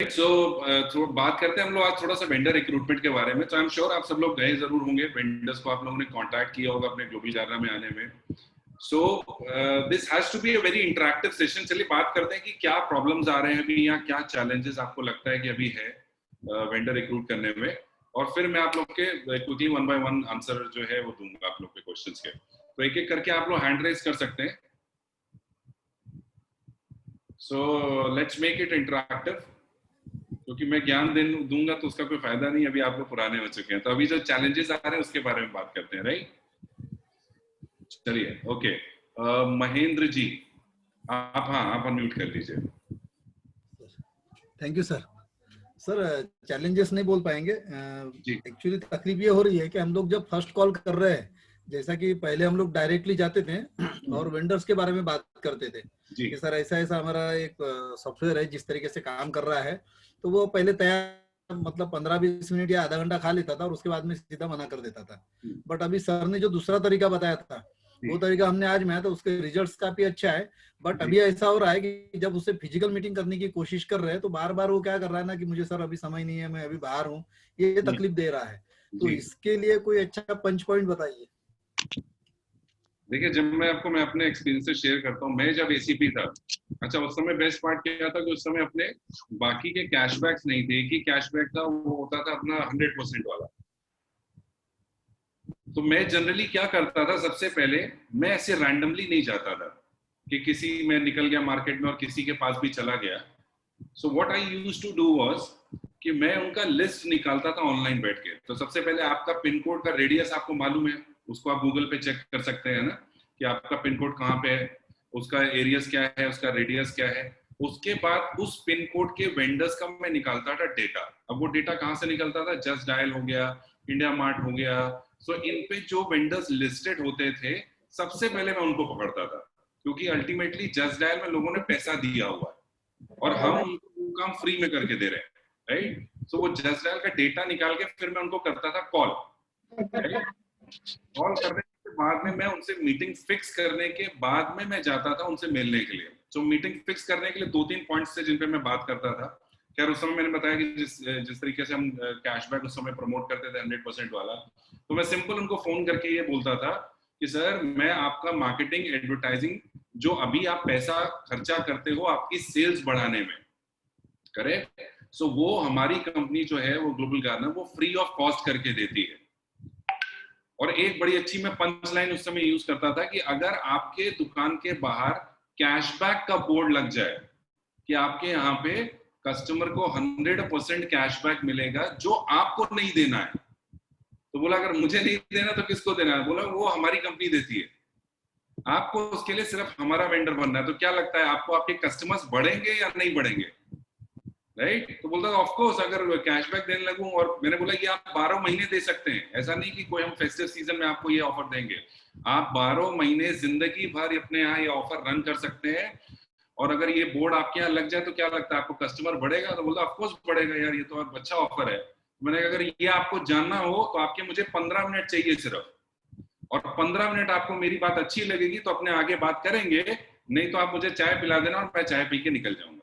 सो थोड़ा बात करते हैं हम लोग आज थोड़ा सा वेंडर रिक्रूटमेंट के बारे में। तो आई एम श्योर आप सब लोग गए जरूर होंगे, वेंडर्स को आप लोगों ने कांटेक्ट किया होगा अपने ग्लोबल गार्ना में आने में। So this has to be a very interactive session. चलिए बात करते हैं कि क्या प्रॉब्लम्स आ रहे हैं अभी, या क्या चैलेंजेस आपको लगता है कि अभी है वेंडर रिक्रूट करने में, और फिर मैं आप लोग के quickly one by one answer जो है वो दूंगा आप लोग के क्वेश्चंस के। तो एक एक करके आप लोग हैंड रेज कर सकते हैं। So let's make it interactive, क्योंकि मैं ज्ञान दूंगा तो उसका कोई फायदा नहीं, अभी आप लोग पुराने हो चुके हैं। तो अभी जो चैलेंजेस आ रहे हैं उसके बारे में बात करते हैं, राइट? चलिए, ओके। महेंद्र जी, आप अनम्यूट कर लीजिए। Thank you sir. Sir challenges नहीं बोल पाएंगे। एक्चुअली तकलीफ ये हो रही है कि हम लोग जब फर्स्ट कॉल कर रहे हैं, जैसा कि पहले हम लोग डायरेक्टली जाते थे और वेंडर्स के बारे में बात करते थे कि सर ऐसा ऐसा हमारा एक सॉफ्टवेयर है जिस तरीके से काम कर रहा है, तो वो पहले तैयार मतलब 15-20 मिनट या आधा घंटा खा लेता था और उसके बाद में सीधा मना कर देता था। बट अभी सर ने जो दूसरा तरीका बताया था वो तरीका हमने आज में, तो उसके रिजल्ट्स काफी अच्छा है। बट अभी ऐसा हो रहा है कि जब उससे फिजिकल मीटिंग करने की कोशिश कर रहे हैं तो बार बार वो क्या कर रहा है ना कि मुझे सर अभी समय नहीं है, मैं अभी बाहर हूँ, ये तकलीफ दे रहा है। तो इसके लिए कोई अच्छा पंच पॉइंट बताइए। देखिए, जब मैं अपने एक्सपीरियंस से शेयर करता हूँ, मैं जब एसीपी था, अच्छा उस समय बेस्ट पार्ट क्या था कि उस समय अपने बाकी के कैशबैक्स नहीं थे, एक ही कैशबैक था, वो होता था अपना 100% वाला। तो मैं जनरली क्या करता था, सबसे पहले मैं ऐसे रैंडमली नहीं जाता था कि किसी में निकल गया मार्केट में और किसी के पास भी चला गया। So what I used to do was कि मैं उनका लिस्ट निकालता था ऑनलाइन बैठ के। तो सबसे पहले आपका पिन कोड का रेडियस आपको मालूम है, उसको आप गूगल पे चेक कर सकते हैं ना कि आपका पिन कोड कहाँ पे है, उसका एरियस क्या है, उसका रेडियस क्या है। उसके बाद उस पिन कोड के वेंडर्स का मैं निकालता था डेटा। अब वो डेटा कहाँ से निकलता था? जस्ट डायल हो गया, इंडिया मार्ट हो गया। सो इन पे जो वेंडर्स लिस्टेड होते थे सबसे पहले मैं उनको पकड़ता था, क्योंकि अल्टीमेटली जस्ट डायल में लोगों ने पैसा दिया हुआ है और हम उनको वो काम फ्री में करके दे रहे हैं, राइट? सो वो जस्ट डायल का डेटा निकाल के फिर मैं उनको करता था कॉल। कॉल करने के बाद में मैं उनसे मीटिंग फिक्स करने के बाद में मैं जाता था उनसे मिलने के लिए। तो मीटिंग फिक्स करने के लिए 2-3 पॉइंट्स थे जिन पे मैं बात करता था। खैर उस समय मैंने बताया कि जिस तरीके से हम कैशबैक उस समय प्रमोट करते थे 100% वाला, तो मैं सिंपल उनको फोन करके ये बोलता था कि सर मैं आपका मार्केटिंग एडवर्टाइजिंग जो अभी आप पैसा खर्चा करते हो आपकी सेल्स बढ़ाने में, करेक्ट? सो वो हमारी कंपनी जो है वो ग्लोबल गार्ना वो फ्री ऑफ कॉस्ट करके देती है। और एक बड़ी अच्छी मैं पंच लाइन उस समय यूज करता था कि अगर आपके दुकान के बाहर कैशबैक का बोर्ड लग जाए कि आपके यहाँ पे कस्टमर को 100% कैशबैक मिलेगा जो आपको नहीं देना है, तो बोला अगर मुझे नहीं देना तो किसको देना है? बोला वो हमारी कंपनी देती है, आपको उसके लिए सिर्फ हमारा वेंडर बनना है। तो क्या लगता है आपको आपके कस्टमर्स बढ़ेंगे या नहीं बढ़ेंगे, राइट? तो बोलता ऑफ कोर्स अगर कैशबैक देने लगूं। और मैंने बोला कि आप 12 महीने दे सकते हैं, ऐसा नहीं कि कोई हम फेस्टिव सीजन में आपको ये ऑफर देंगे। आप 12 महीने जिंदगी भर अपने यहाँ ये ऑफर रन कर सकते हैं। और अगर ये बोर्ड आपके यहाँ लग जाए तो क्या लगता है आपको कस्टमर बढ़ेगा? तो बोलता ऑफ कोर्स बढ़ेगा यार, ये तो अच्छा ऑफर है। मैंने अगर ये आपको जानना हो तो आपके मुझे 15 मिनट चाहिए सिर्फ, और 15 मिनट आपको मेरी बात अच्छी लगेगी तो अपने आगे बात करेंगे, नहीं तो आप मुझे चाय पिला देना और मैं चाय पी के निकल जाऊंगा।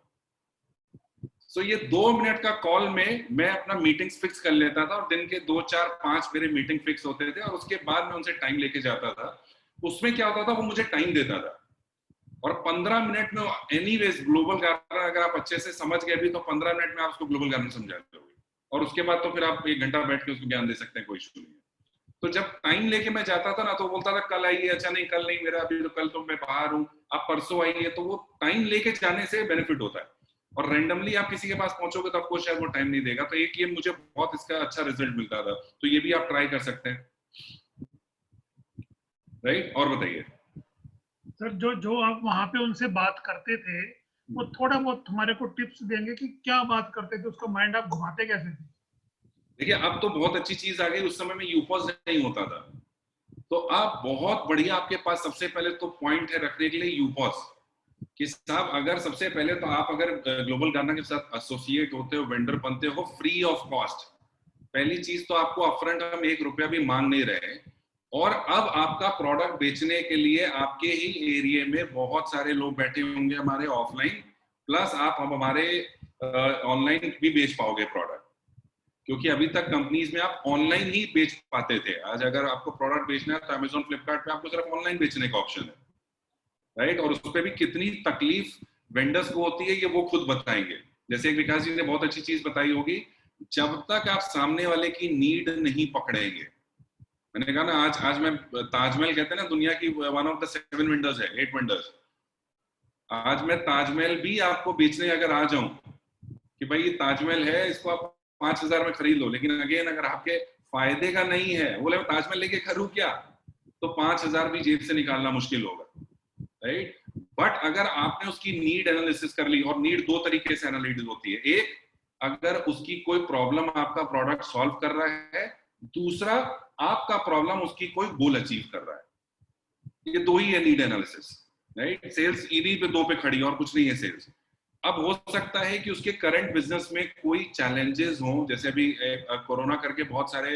सो ये 2 मिनट का कॉल में मैं अपना मीटिंग्स फिक्स कर लेता था, और दिन के 2, 4, 5 मेरे मीटिंग फिक्स होते थे, और उसके बाद मैं उनसे टाइम लेके जाता था। उसमें क्या होता था, वो मुझे टाइम देता था और 15 मिनट में एनीवेज ग्लोबल गार्डन अगर आप अच्छे से समझ गए भी तो 15 मिनट में आप उसको ग्लोबल गार्डन समझा दोगे, और उसके बाद तो फिर आप 1 घंटा बैठ के उसको ज्ञान दे सकते हैं, कोई इशू नहीं है। तो जब टाइम लेके मैं जाता था ना तो बोलता था कल आइए, अच्छा नहीं कल नहीं, मेरा अभी तो कल तो मैं बाहर हूँ, आप परसों आइए। तो वो टाइम लेके जाने से बेनिफिट होता है, और रैंडमली आप किसी के पास पहुंचोगे तो आपको शायद वो टाइम नहीं देगा। तो एक ये मुझे बहुत इसका अच्छा रिजल्ट मिलता था, तो ये भी आप ट्राई कर सकते हैं, राइट? और बताइए सर, जो आप वहां पे उनसे बात करते थे वो थोड़ा बहुत हमारे को टिप्स देंगे कि क्या बात करते थे, उसका माइंड आप घुमाते कैसे थे? देखिए अब तो बहुत अच्छी चीज आ गई, उस समय में यूपॉस नहीं होता था। तो आप बहुत बढ़िया, आपके पास सबसे पहले तो पॉइंट है रखने के लिए यूपॉस कि साहब अगर सबसे पहले तो आप अगर ग्लोबल गार्ना के साथ एसोसिएट होते हो, वेंडर बनते हो फ्री ऑफ कॉस्ट, पहली चीज तो आपको अपफ्रंट हम 1 रुपया भी मांग नहीं रहे। और अब आपका प्रोडक्ट बेचने के लिए आपके ही एरिया में बहुत सारे लोग बैठे होंगे हमारे ऑफलाइन, प्लस आप हम हमारे ऑनलाइन भी बेच पाओगे प्रोडक्ट, क्योंकि अभी तक कंपनीज में आप ऑनलाइन ही बेच पाते थे। आज अगर आपको प्रोडक्ट बेचना है तो अमेजोन, फ्लिपकार्ट पे आपको सिर्फ ऑनलाइन बेचने का ऑप्शन है, राइट। और उस पर भी कितनी तकलीफ वेंडर्स को होती है ये वो खुद बताएंगे। जैसे एक विकास जी ने बहुत अच्छी चीज बताई होगी, जब तक आप सामने वाले की नीड नहीं पकड़ेंगे, मैंने कहा ना आज मैं ताजमहल कहते हैं ना दुनिया की वन ऑफ द 7 विंडर्स है, 8 विंडर्स। आज मैं ताजमहल भी आपको बेचने अगर आ जाऊं कि भाई ये ताजमहल है, इसको आप 5,000 में खरीद लो, लेकिन अगेन अगर आपके फायदे का नहीं है, बोले मैं ताजमहल लेके करूं क्या, तो 5,000 भी जेब से निकालना मुश्किल होगा, राइट। बट अगर आपने उसकी नीड एनालिसिस कर ली, और नीड 2 तरीके से एनालिसिस होती है, एक अगर उसकी कोई प्रॉब्लम आपका प्रोडक्ट सॉल्व कर रहा है, दूसरा आपका प्रॉब्लम उसकी कोई गोल अचीव कर रहा है। ये 2 ही है नीड एनालिसिस, राइट। सेल्स इन्हीं पे 2 पे खड़ी है और कुछ नहीं है सेल्स। अब हो सकता है कि उसके करंट बिजनेस में कोई चैलेंजेस हो, जैसे अभी कोरोना करके बहुत सारे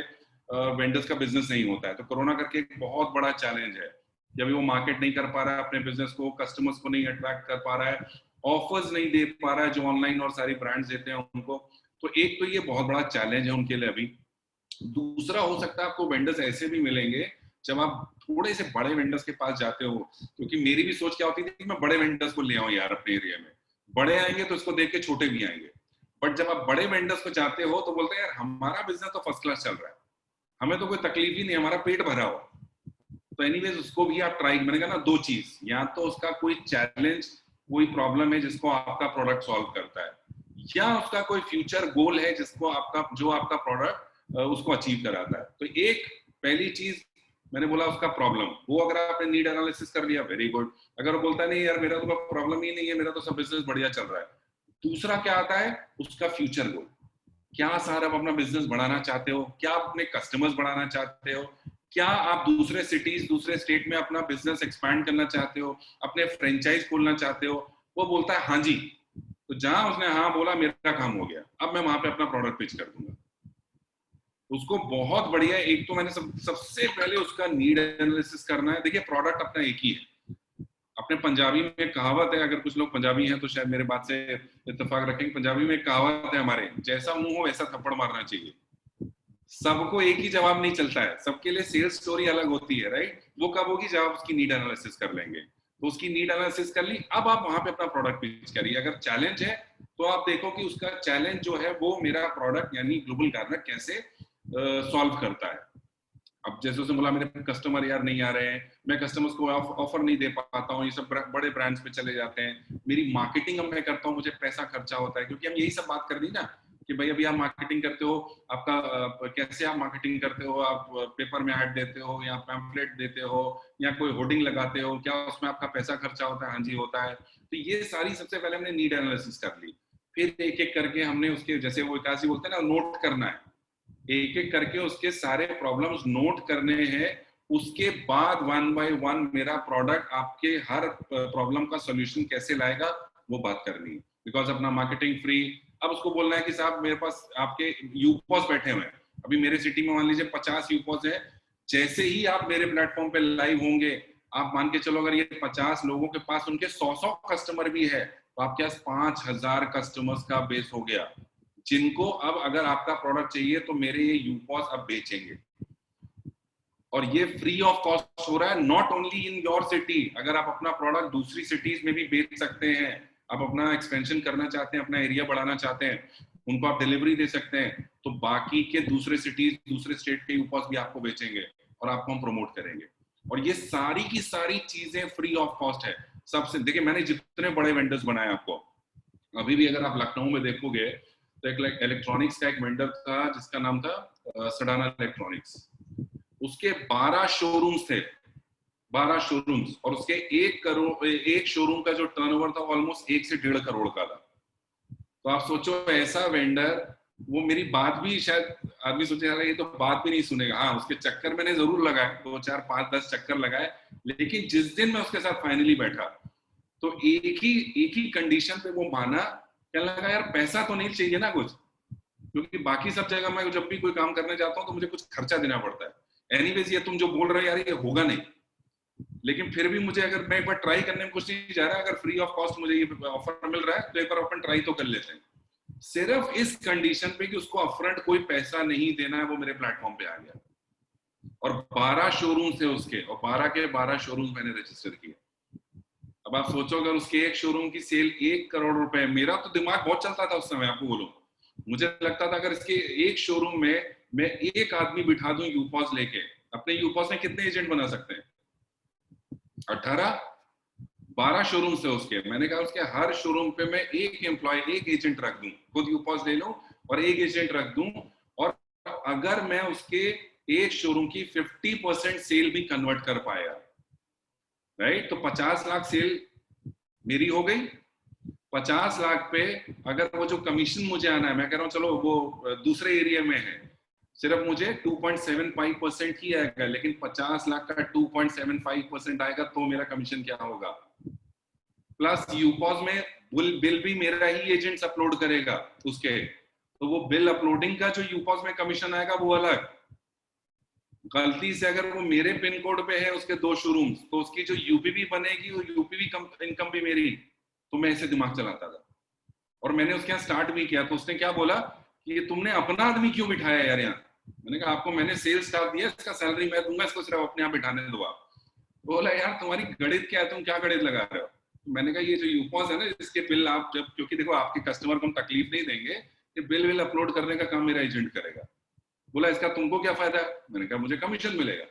वेंडर्स का बिजनेस नहीं होता है, तो कोरोना करके एक बहुत बड़ा चैलेंज है कि अभी वो मार्केट नहीं कर पा रहा है अपने बिजनेस को, कस्टमर्स को नहीं अट्रैक्ट कर पा रहा है, ऑफर्स नहीं दे पा रहा है जो ऑनलाइन और सारी ब्रांड्स देते हैं उनको। तो एक तो ये बहुत बड़ा चैलेंज है उनके लिए अभी। दूसरा हो सकता है आपको वेंडर्स ऐसे भी मिलेंगे जब आप थोड़े से बड़े वेंडर्स के पास जाते हो, क्योंकि मेरी भी सोच क्या होती थी कि मैं बड़े वेंडर्स को ले आऊं यार अपने एरिया में, बड़े आएंगे तो इसको देख के छोटे भी आएंगे। बट जब आप बड़े वेंडर्स को जाते हो तो बोलते हैं यार हमारा बिजनेस तो फर्स्ट क्लास चल रहा है, हमें तो कोई तकलीफ ही नहीं, हमारा पेट भरा हुआ। तो एनीवेज उसको भी आप ट्राई, मैंने कहा ना 2 चीज, या तो उसका कोई चैलेंज, कोई प्रॉब्लम है जिसको आपका प्रोडक्ट सॉल्व करता है, या उसका कोई फ्यूचर गोल है जिसको आपका प्रोडक्ट उसको अचीव कराता है। तो एक पहली चीज मैंने बोला उसका प्रॉब्लम, वो अगर आपने नीड एनालिसिस कर लिया वेरी गुड। अगर वो बोलता नहीं यार मेरा तो कोई प्रॉब्लम ही नहीं है, मेरा तो सब बिजनेस बढ़िया चल रहा है, दूसरा क्या आता है उसका फ्यूचर गोल। क्या सर आप अपना बिजनेस बढ़ाना चाहते हो, क्या आप अपने कस्टमर्स बढ़ाना चाहते हो, क्या आप दूसरे सिटीज दूसरे स्टेट में अपना बिजनेस एक्सपैंड करना चाहते हो, अपने फ्रेंचाइज खोलना चाहते हो। वो बोलता है हाँ जी, तो जहां उसने हाँ बोला मेरा काम हो गया, अब मैं वहां पे अपना प्रोडक्ट पिच कर दूंगा। उसको बहुत बढ़िया, एक तो मैंने सबसे पहले उसका नीड एनालिसिस करना है। देखिए प्रोडक्ट अपना एक ही है। अपने पंजाबी में कहावत है, अगर कुछ लोग पंजाबी हैं तो शायद मेरे बात से इत्तेफाक रखेंगे, पंजाबी में कहावत है हमारे, जैसा मुंह हो वैसा थप्पड़ मारना चाहिए। सबको एक ही जवाब नहीं चलता है, सबके लिए सेल्स स्टोरी अलग होती है, राइट। वो कब होगी जब आप उसकी नीड एनालिसिस कर लेंगे। तो उसकी नीड एनालिसिस कर ली, अब आप वहां पे अपना प्रोडक्ट पिच करिए। अगर चैलेंज है तो आप देखो कि उसका चैलेंज जो है वो मेरा प्रोडक्ट यानी ग्लोबल गार्नर कैसे सॉल्व करता है। अब जैसे उसने बोला मेरे कस्टमर यार नहीं आ रहे हैं, मैं कस्टमर्स को ऑफर नहीं दे पाता हूँ, ये सब बड़े ब्रांड्स पे चले जाते हैं, मेरी मार्केटिंग मैं करता हूँ, मुझे पैसा खर्चा होता है। क्योंकि हम यही सब बात कर दी ना कि भाई अभी आप मार्केटिंग करते हो, आपका कैसे आप मार्केटिंग करते हो, आप पेपर में ऐड देते हो या पैम्फलेट देते हो या कोई होर्डिंग लगाते हो, क्या उसमें आपका पैसा खर्चा होता है? हाँ जी होता है। तो ये सारी सबसे पहले हमने नीड एनालिसिस कर ली, फिर एक एक करके हमने उसके, जैसे वो विकास जी बोलते हैं ना, नोट करना है, एक एक करके उसके सारे प्रॉब्लम्स नोट करने हैं। उसके बाद 1 बाय 1 मेरा प्रोडक्ट आपके हर प्रॉब्लम का सॉल्यूशन कैसे लाएगा वो बात करनी है। बिकॉज अपना मार्केटिंग फ्री, अब उसको बोलना है कि साहब मेरे पास आपके यूपॉस बैठे हुए हैं, अभी मेरे सिटी में मान लीजिए 50 यूपॉस है, जैसे ही आप मेरे प्लेटफॉर्म पे लाइव होंगे, आप मान के चलो अगर ये 50 लोगों के पास उनके 100 कस्टमर भी है, तो आपके पास 5,000 कस्टमर्स का बेस हो गया, जिनको अब अगर आपका प्रोडक्ट चाहिए तो मेरे ये यूपॉस अब बेचेंगे। और ये फ्री ऑफ कॉस्ट हो रहा है, not only in your city. अगर आप अपना प्रोडक्ट दूसरी सिटीज में भी बेच सकते हैं, आप अपना एक्सपेंशन करना चाहते हैं, अपना एरिया बढ़ाना चाहते हैं, उनको आप डिलीवरी दे सकते हैं, तो बाकी के दूसरे सिटीज दूसरे स्टेट के यूपॉस भी आपको बेचेंगे और आपको हम प्रमोट करेंगे। और ये सारी की सारी चीजें फ्री ऑफ कॉस्ट है सबसे। देखिए मैंने जितने बड़े वेंडर्स बनाए आपको, अभी भी अगर आप लखनऊ में देखोगे तो एक इलेक्ट्रॉनिक्स का एक वेंडर था जिसका नाम था सडाना इलेक्ट्रॉनिक्स। उसके 12 शोरूम्स थे, 12 शोरूम्स, और उसके 1 शोरूम का जो टर्नओवर था ऑलमोस्ट 1 से 1.5 करोड़ का था। तो आप सोचो ऐसा वेंडर, वो मेरी बात भी शायद आदमी सोचेगा ये तो बात भी नहीं सुनेगा। हाँ उसके चक्कर मैंने जरूर लगाए, 2 4 5 10 चक्कर लगाए, लेकिन जिस दिन मैं उसके साथ फाइनली बैठा तो एक ही कंडीशन पे वो माना, क्या लगा यार पैसा तो नहीं चाहिए ना कुछ, क्योंकि बाकी सब जगह मैं जब भी कोई काम करने जाता हूँ तो मुझे कुछ खर्चा देना पड़ता है। एनीवेज ये तुम जो बोल रहे हो यार ये होगा नहीं, लेकिन फिर भी मुझे अगर मैं एक बार ट्राई करने में कुछ नहीं जा रहा, अगर फ्री ऑफ कॉस्ट मुझे ये ऑफर मिल रहा है तो एक बार अपन ट्राई तो कर लेते हैं। सिर्फ इस कंडीशन पे कि उसको अपफ्रंट कोई पैसा नहीं देना है, वो मेरे प्लेटफॉर्म पे आ गया। और 12 शोरूम थे उसके, और 12 के 12 शोरूम मैंने रजिस्टर किए। अब आप सोचो अगर उसके एक शोरूम की सेल 1 करोड़ रुपए, मेरा तो दिमाग बहुत चलता था उस समय, आपको बोलूं, मुझे लगता था अगर इसके एक शोरूम में मैं एक आदमी बिठा दूं यूपॉस लेके, अपने यूपॉस में कितने एजेंट बना सकते हैं? 18, 12 शोरूम से उसके। मैंने कहा उसके हर शोरूम पे मैं एक एम्प्लॉय, एक एजेंट रख दूं, खुद यूपॉस ले लूं और एक एजेंट रख दूं, और अगर मैं उसके एक शोरूम की 50% सेल भी कन्वर्ट कर पाया, राइट, तो 50 लाख सेल मेरी हो गई। 50 लाख पे अगर वो जो कमीशन मुझे आना है, मैं कह रहा हूं चलो वो दूसरे एरिया में है, सिर्फ मुझे 2.75% ही आएगा, लेकिन 50 लाख का 2.75% आएगा तो मेरा कमीशन क्या होगा? प्लस यूपॉस में बिल भी मेरा ही एजेंट्स अपलोड करेगा उसके, तो वो बिल अपलोडिंग का जो यूपॉस में कमीशन आएगा वो अलग। गलती से अगर वो मेरे पिन कोड पे है उसके 2 शोरूम, तो उसकी जो यूपीवी बनेगी वो यूपीवी इनकम भी मेरी। तो मैं ऐसे दिमाग चलाता था, और मैंने उसके यहाँ स्टार्ट भी किया। तो उसने क्या बोला कि ये तुमने अपना आदमी क्यों बिठाया यार यहाँ? मैंने कहा आपको मैंने सेल्स स्टाफ दिया, इसका सैलरी मैं दूंगा, इसको सिर्फ अपने यहाँ बिठाने दो आप। बोला यार तुम्हारी गणित क्या है, तुम क्या गणित लगा रहे हो? मैंने कहा ये जो यूपॉस है ना, इसके बिल आप जब, क्योंकि देखो आपके कस्टमर को हम तकलीफ नहीं देंगे, ये बिल अपलोड करने का काम मेरा एजेंट करेगा। बोला इसका तुमको क्या फायदा है? मैंने कहा मुझे कमीशन मिलेगा।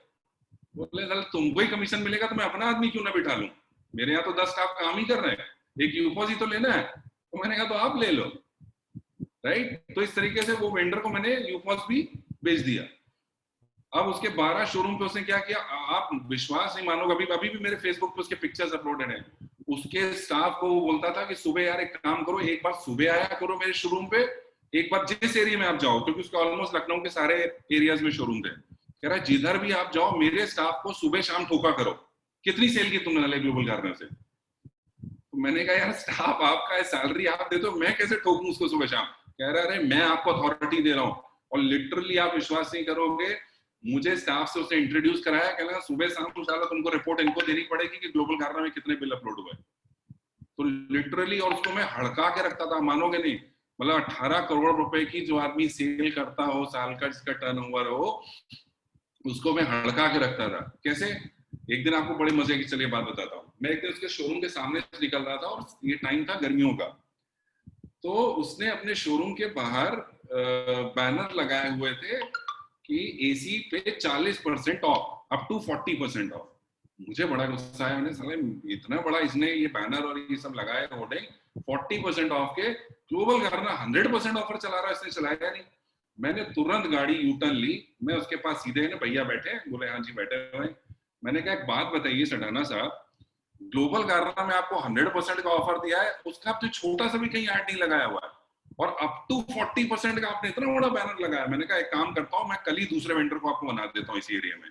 बोले तुमको ही कमीशन मिलेगा तो मैं अपना आदमी क्यों ना बिठा लूं? मेरे यहाँ तो 10 स्टाफ काम ही कर रहे हैं, एक यूपॉस ही तो लेना है। तो मैंने कहा तो आप ले लो, राइट। तो इस तरीके से वो वेंडर को मैंने यूपॉस भी बेच दिया। अब उसके 12 शोरूम पे उसने क्या किया, आप विश्वास नहीं मानोगे, अभी भी मेरे फेसबुक पे उसके पिक्चर्स अपलोडेड हैं। उसके स्टाफ को वो बोलता था कि सुबह यार एक काम करो, एक बार सुबह आया करो मेरे शोरूम पे, एक बार जिस एरिया में आप जाओ, क्योंकि उसके ऑलमोस्ट लखनऊ के सारे एरियाज में शोरूम थे। कह रहा है जिधर भी आप जाओ मेरे स्टाफ को सुबह शाम ठोका करो। कितनी सेल की तुमने नले ग्लोबल गार्डनर से? तो मैंने कहा यार स्टाफ आपका है, सैलरी आप देते हो, मैं कैसे ठोकूं उसको सुबह शाम? कह रहा है अरे मैं आपको अथॉरिटी दे रहा हूँ। और लिटरली आप विश्वास नहीं करोगे, मुझे स्टाफ से उसने इंट्रोड्यूस कराया, कहना सुबह शाम तुमको रिपोर्ट इनको देनी पड़ेगी कि ग्लोबल गार्डनर में कितने बिल अपलोड हुए। तो लिटरली, और उसको मैं हड़का के रखता था, मानोगे नहीं, मतलब 18 करोड़ रुपए की जो आदमी सेल करता हो, साल का जिसका टर्नओवर हो, उसको मैं हड़का के रखता था। कैसे? एक दिन आपको बड़े मजे की चलिए बात बताता हूँ। मैं एक दिन उसके शोरूम के सामने से निकल रहा था, और ये टाइम था गर्मियों का। तो उसने अपने शोरूम के बाहर बैनर लगाए हुए थे कि एसी पे 40% ऑफ, अप टू 40% ऑफ। मुझे बड़ा गुस्सा आया, मैंने साले इतना बड़ा इसने ये बैनर और ये सब लगाया होर्डिंग, 40% ऑफ के, ग्लोबल गार्डनर 100% ऑफर चला रहा है, इसने चलाया नहीं। मैंने तुरंत गाड़ी यूटर्न ली, मैं उसके पास सीधे, ना भैया बैठे, बोले हाँ जी बैठे हुए। मैंने कहा एक बात बताइए सटाना साहब, ग्लोबल गार्डनर में आपको 100% का ऑफर दिया है, उसका आपने छोटा सा भी कहीं ऐड नहीं लगाया हुआ है, और अप टू 40% का आपने इतना बड़ा बैनर लगाया। मैंने कहा एक काम करता हूँ, मैं कल ही दूसरे वेंडर को आपको बना देता हूँ इस एरिया में,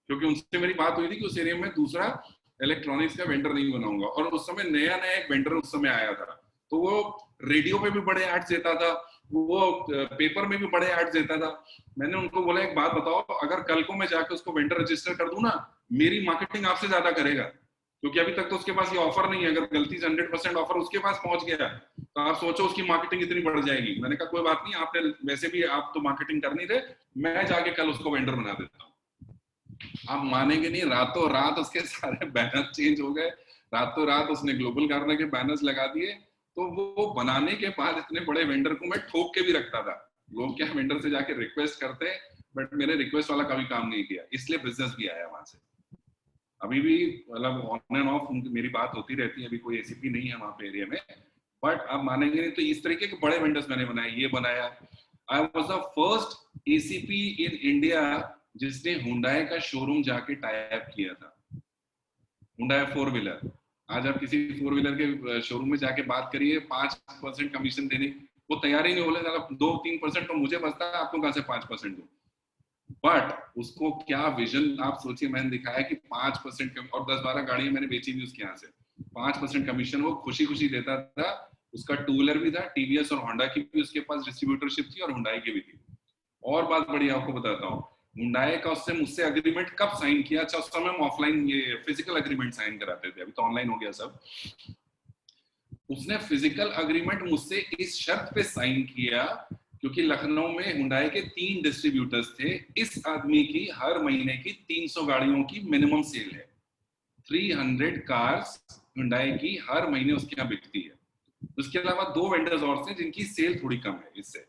क्योंकि उनसे मेरी बात हुई थी कि उस एरिया में दूसरा इलेक्ट्रॉनिक्स का वेंडर नहीं बनाऊंगा। और उस समय नया एक वेंडर उस समय आया था, तो वो रेडियो पे भी बड़े एड्स देता था, वो पेपर में भी बड़े एड्स देता था। मैंने उनको बोला एक बात बताओ, अगर कल को मैं जाकर उसको वेंडर रजिस्टर कर दूं ना, मेरी मार्केटिंग आपसे ज्यादा करेगा, क्योंकि अभी तक तो उसके पास ये ऑफर नहीं है। अगर गलती से 100% ऑफर उसके पास पहुंच गया तो आप सोचो उसकी मार्केटिंग इतनी बढ़ जाएगी। मैंने कहा कोई बात नहीं, आपने वैसे भी आप तो मार्केटिंग कर नहीं रहे, मैं जाके कल उसको वेंडर बना देता हूँ। आप मानेंगे नहीं, रातों रात उसके सारे बैनर चेंज हो गए, रातों रात उसने ग्लोबल गार्डनर के बैनर्स लगा दिए। तो वो बनाने के बाद इतने बड़े वेंडर को मैं ठोक के भी रखता था। लोग क्या वेंडर से जाके रिक्वेस्ट करते, बट मेरे रिक्वेस्ट वाला कभी काम नहीं किया, इसलिए बिजनेस भी आया वहां से। अभी भी मतलब ऑन एंड ऑफ मेरी बात होती रहती है, अभी कोई एसीपी नहीं है वहां पे एरिया में, बट आप मानेंगे नहीं, तो इस तरीके के बड़े वेंडर्स मैंने बनाए, ये बनाया। I was the first ACP in India जिसने हुंडई का शोरूम जाके टाई अप किया था। हुंडई 4 व्हीलर, आज आप किसी 4 व्हीलर के शोरूम में जाके बात करिए, 5% कमीशन देने वो तैयार ही नहीं, बोले 2-3% तो मुझे बचता है, आपको कहां से 5% दूं। बट उसको क्या विजन, आप सोचिए, मैंने दिखाया कि 5% और 10-12 गाड़ियां मैंने बेची भी उसके यहाँ से, 5% कमीशन वो खुशी खुशी देता था। उसका 2 व्हीलर भी था, टीवीएस और होंडा की भी उसके पास डिस्ट्रीब्यूटरशिप थी, और हुंडई की भी थी। और बात बड़ी आपको बताता हूँ, हुंडई का उससे मुझसे एग्रीमेंट कब साइन किया? अच्छा, उस समय हम ऑफलाइन ये फिजिकल एग्रीमेंट साइन कराते थे, अभी तो ऑनलाइन हो गया सब। उसने फिजिकल अग्रीमेंट मुझसे इस शर्त पे साइन किया, क्योंकि लखनऊ में हुंडई के 3 डिस्ट्रीब्यूटर्स थे, इस आदमी की हर महीने की 300 गाड़ियों की मिनिमम सेल है। 300 कार्स हुंडई की हर महीने उसके यहाँ बिकती है। उसके अलावा 2 वेंडर्स और थे जिनकी सेल थोड़ी कम है इससे।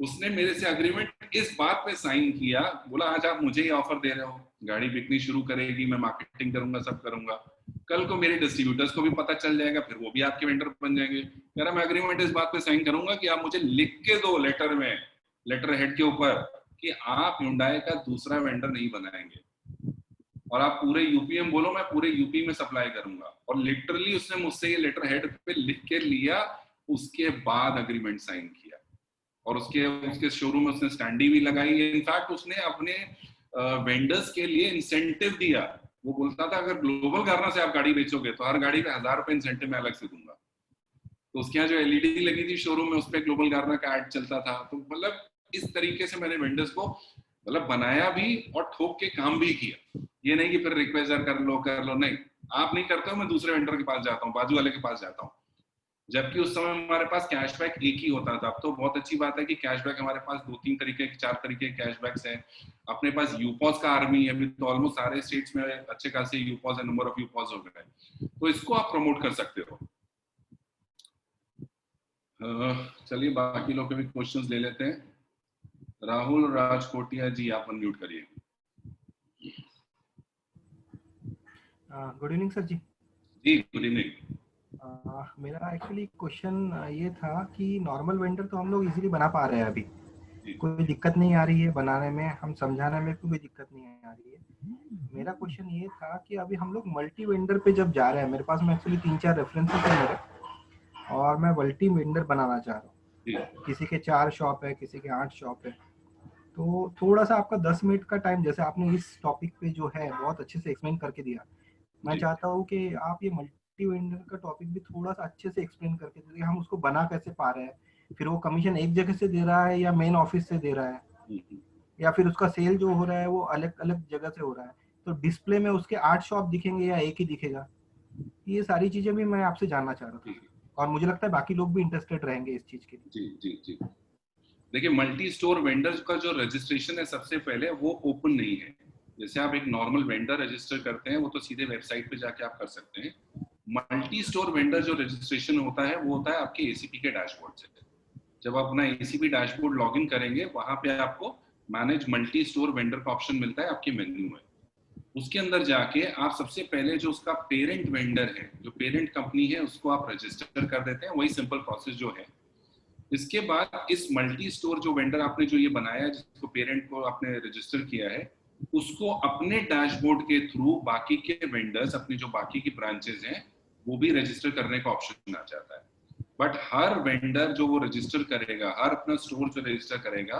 उसने मेरे से अग्रीमेंट इस बात पे साइन किया, बोला आज आप मुझे ही ऑफर दे रहे हो, गाड़ी बिकनी शुरू करेगी, मैं मार्केटिंग करूंगा, सब करूंगा, कल को मेरे डिस्ट्रीब्यूटर्स को भी पता चल जाएगा, फिर वो भी आपके वेंडर बन जाएंगे। कह रहा मैं अग्रीमेंट इस बात पे साइन करूंगा कि आप मुझे लिख के दो लेटर में, लेटर हेड के ऊपर, कि आप हुंडई का दूसरा वेंडर नहीं बनाएंगे और आप पूरे यूपी में बोलो, मैं पूरे यूपी में सप्लाई करूंगा। और लिटरली उसने मुझसे ये लेटर हेड पे लिख के लिया, उसके बाद अग्रीमेंट साइन किया और उसके शोरूम में उसने स्टैंडी भी लगाई। इनफैक्ट उसने अपने वेंडर्स के लिए इंसेंटिव दिया। वो बोलता था अगर ग्लोबल गार्ना से आप गाड़ी बेचोगे तो हर गाड़ी पे 1000 रुपए इंसेंटिव मैं अलग से दूंगा। तो उसके यहाँ जो एलईडी लगी थी शोरूम में, उस पर ग्लोबल गार्ना का एड चलता था। तो मतलब इस तरीके से मैंने वेंडर्स को मतलब बनाया भी और ठोक के काम भी किया। ये नहीं कि फिर रिक्वेस्ट कर लो, नहीं, आप नहीं करते हो, मैं दूसरे वेंडर के पास जाता हूँ, बाजू वाले के पास जाता हूँ। जबकि उस समय हमारे पास कैशबैक एक ही होता था। अब तो बहुत अच्छी बात है कि कैशबैक हमारे पास 2-3 तरीके, 4 तरीके के कैशबैक्स हैं। अपने पास यूपॉस का आर्मी है, अभी तो ऑलमोस्ट सारे स्टेट्स में अच्छे खासे यूपॉस है, नंबर ऑफ यूपॉस हो गए, तो इसको आप प्रमोट कर सकते हो। चलिए बाकी लोग के भी क्वेश्चंस ले लेते हैं। राहुल राजकोटिया जी, आप अनम्यूट करिए। गुड इवनिंग सर जी। जी गुड इवनिंग। मेरा एक्चुअली क्वेश्चन ये था कि नॉर्मल वेंडर तो हम लोग इजीली बना पा रहे हैं अभी, कोई दिक्कत नहीं आ रही है बनाने में, हम समझाने में कोई दिक्कत नहीं आ रही है। मेरा क्वेश्चन ये था कि अभी हम लोग मल्टी वेंडर पे जब जा रहे हैं, मेरे पास में एक्चुअली 3-4 रेफरेंसेस है मेरे, और मैं मल्टी वेंडर बनाना चाह रहा हूँ। किसी के 4 शॉप है, किसी के 8 शॉप है। तो थोड़ा सा आपका 10 मिनट का टाइम, जैसे आपने इस टॉपिक पे जो है बहुत अच्छे से एक्सप्लेन करके दिया, मैं चाहता हूँ कि आप ये मल्टी वेंडर का टॉपिक भी थोड़ा सा अच्छे से एक्सप्लेन करके दीजिए। हम उसको बना कैसे पा रहे हैं, फिर वो कमीशन एक जगह से दे रहा है या मेन ऑफिस से दे रहा है, या फिर उसका सेल जो हो रहा है वो अलग अलग जगह से हो रहा है, तो डिस्प्ले में उसके 8 शॉप दिखेंगे या एक ही दिखेगा, ये सारी चीजें भी मैं आपसे जानना चाह रहा था, और मुझे लगता है बाकी लोग भी इंटरेस्टेड रहेंगे इस चीज के लिए। जी जी जी। देखिए मल्टी स्टोर वेंडर्स का जो रजिस्ट्रेशन है सबसे पहले वो ओपन नहीं है। जैसे आप एक नॉर्मल वेंडर रजिस्टर करते हैं वो तो सीधे वेबसाइट पे जाके आप कर सकते हैं। मल्टी स्टोर वेंडर जो रजिस्ट्रेशन होता है वो होता है आपके एसीपी के डैशबोर्ड से। जब आप अपना एसीपी डैशबोर्ड लॉगिन करेंगे वहां पे आपको मैनेज मल्टी स्टोर वेंडर का ऑप्शन मिलता है आपके मेन्यू में। उसके अंदर जाके आप सबसे पहले जो उसका पेरेंट वेंडर है, जो पेरेंट कंपनी है, उसको आप रजिस्टर कर देते हैं। वही सिंपल प्रोसेस जो है। इसके बाद इस मल्टी स्टोर जो वेंडर आपने जो ये बनाया है, जिसको पेरेंट को आपने रजिस्टर किया है, उसको अपने डैशबोर्ड के थ्रू बाकी के वेंडर्स, अपनी जो बाकी की ब्रांचेस हैं, वो भी रजिस्टर करने का ऑप्शन आ जाता है। बट हर वेंडर जो वो रजिस्टर करेगा, हर अपना स्टोर जो रजिस्टर करेगा,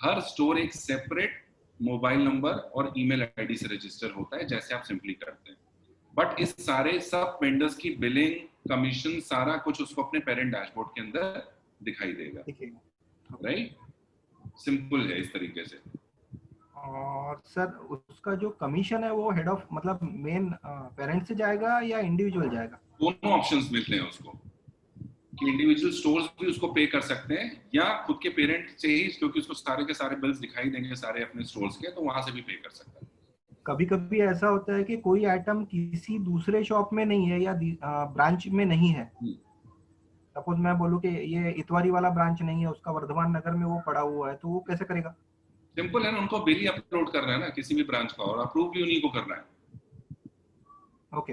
हर स्टोर एक सेपरेट मोबाइल नंबर और ईमेल आईडी से रजिस्टर होता है, जैसे आप सिंपली करते हैं। बट इस सारे सब वेंडर्स की बिलिंग, कमीशन, सारा कुछ उसको अपने पेरेंट डैशबोर्ड के अंदर दिखाई देगा। राइट, सिंपल है इस तरीके से। और सर उसका जो कमीशन है वो हेड ऑफ मतलब मेन पेरेंट से जाएगा या इंडिविजुअल जाएगा? दोनों ऑप्शंस मिलते हैं उसको कि इंडिविजुअल स्टोर्स भी उसको पे कर सकते हैं या खुद के पेरेंट से ही, क्योंकि उसको सारे के सारे बिल्स दिखाई देंगे सारे अपने स्टोर्स के, तो वहां से भी पे कर सकता है। कभी कभी ऐसा होता है कि कोई आइटम किसी दूसरे शॉप में नहीं है या ब्रांच में नहीं है। सपोज मैं बोलूं कि ये इतवारी वाला ब्रांच नहीं है, उसका वर्धमान नगर में वो पड़ा हुआ है, तो वो कैसे करेगा? सिंपल है ना, उनको बिल ही अपलोड करना है ना किसी भी ब्रांच का, और अप्रूव भी उन्हीं को करना है। ओके,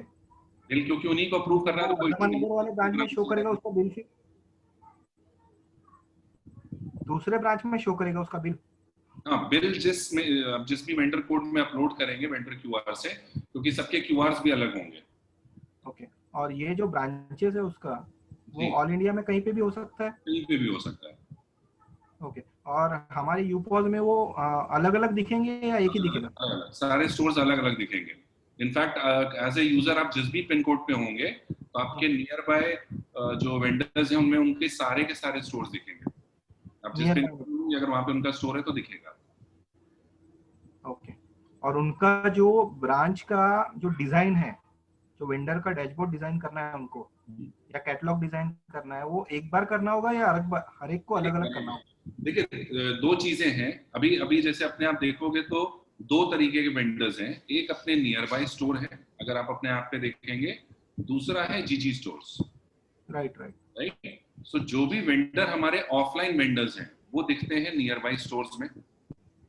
बिल क्योंकि उन्हीं को अप्रूव करना है, तो कोई वर्धमान नगर वाले ब्रांच में शो करेगा उसका बिल, फिर दूसरे ब्रांच में शो करेगा उसका बिल। हाँ, बिल जिस भी वेंडर कोड में अपलोड करेंगे वेंडर क्यूआर से, क्योंकि सबके क्यूआरस भी अलग होंगे। ओके, और ये जो ब्रांचेस है उसका वो ऑल इंडिया में कहीं पे भी हो सकता है? कहीं पे भी हो सकता है। ओके, और हमारे यूपॉज में वो अलग अलग दिखेंगे या एक ही दिखेगा? सारे स्टोर्स अलग अलग दिखेंगे। इनफैक्ट एज ए यूजर आप जिस भी पिन कोड पे होंगे तो आपके नियर बाय जो वेंडर्स हैं उनमें उनके सारे के सारे स्टोर्स दिखेंगे। आप जिस पिन कोड में अगर वहां पे उनका स्टोर है तो दिखेगा। ओके, और उनका जो ब्रांच का जो डिजाइन है, जो वेंडर का डैशबोर्ड डिजाइन करना है उनको, या कैटलॉग डिजाइन करना है, वो एक बार करना होगा या हर एक को अलग अलग करना होगा? देखिए दो चीजें हैं। अभी अभी जैसे अपने आप देखोगे तो दो तरीके के वेंडर्स हैं। एक अपने नियर बाय स्टोर है, अगर आप अपने आप पे देखेंगे। दूसरा है जीजी स्टोर्स। राइट। सो जो भी वेंडर हमारे ऑफलाइन वेंडर्स हैं वो दिखते हैं नियर बाय स्टोर्स में।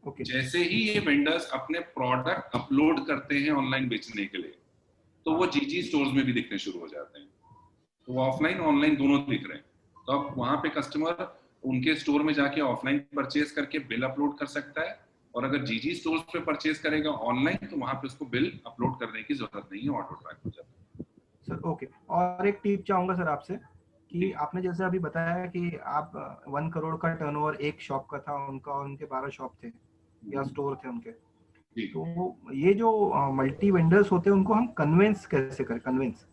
ओके। जैसे ही ये वेंडर्स अपने प्रोडक्ट अपलोड करते हैं ऑनलाइन बेचने के लिए, तो वो जीजी स्टोर्स में भी दिखने शुरू हो जाते हैं। तो वो ऑफलाइन ऑनलाइन दोनों दिख रहे हैं। तो अब वहां पे कस्टमर उनके स्टोर में जाके ऑफलाइन परचेज करके बिल अपलोड कर सकता है, और अगर जीजी स्टोर्स पे परचेज करेगा ऑनलाइन तो वहां पे उसको बिल अपलोड करने की जरूरत नहीं है, ऑटो ट्रैक हो जाता है। सर ओके, और एक टिप चाहूंगा सर आपसे कि आपने जैसे अभी बताया कि आप 1 करोड़ का टर्नओवर एक शॉप का था उनका, और उनके 12 शॉप थे या स्टोर थे उनके, तो ये जो मल्टी वेंडर्स होते हैं उनको हम कन्विंस कैसे करें? कन्विंस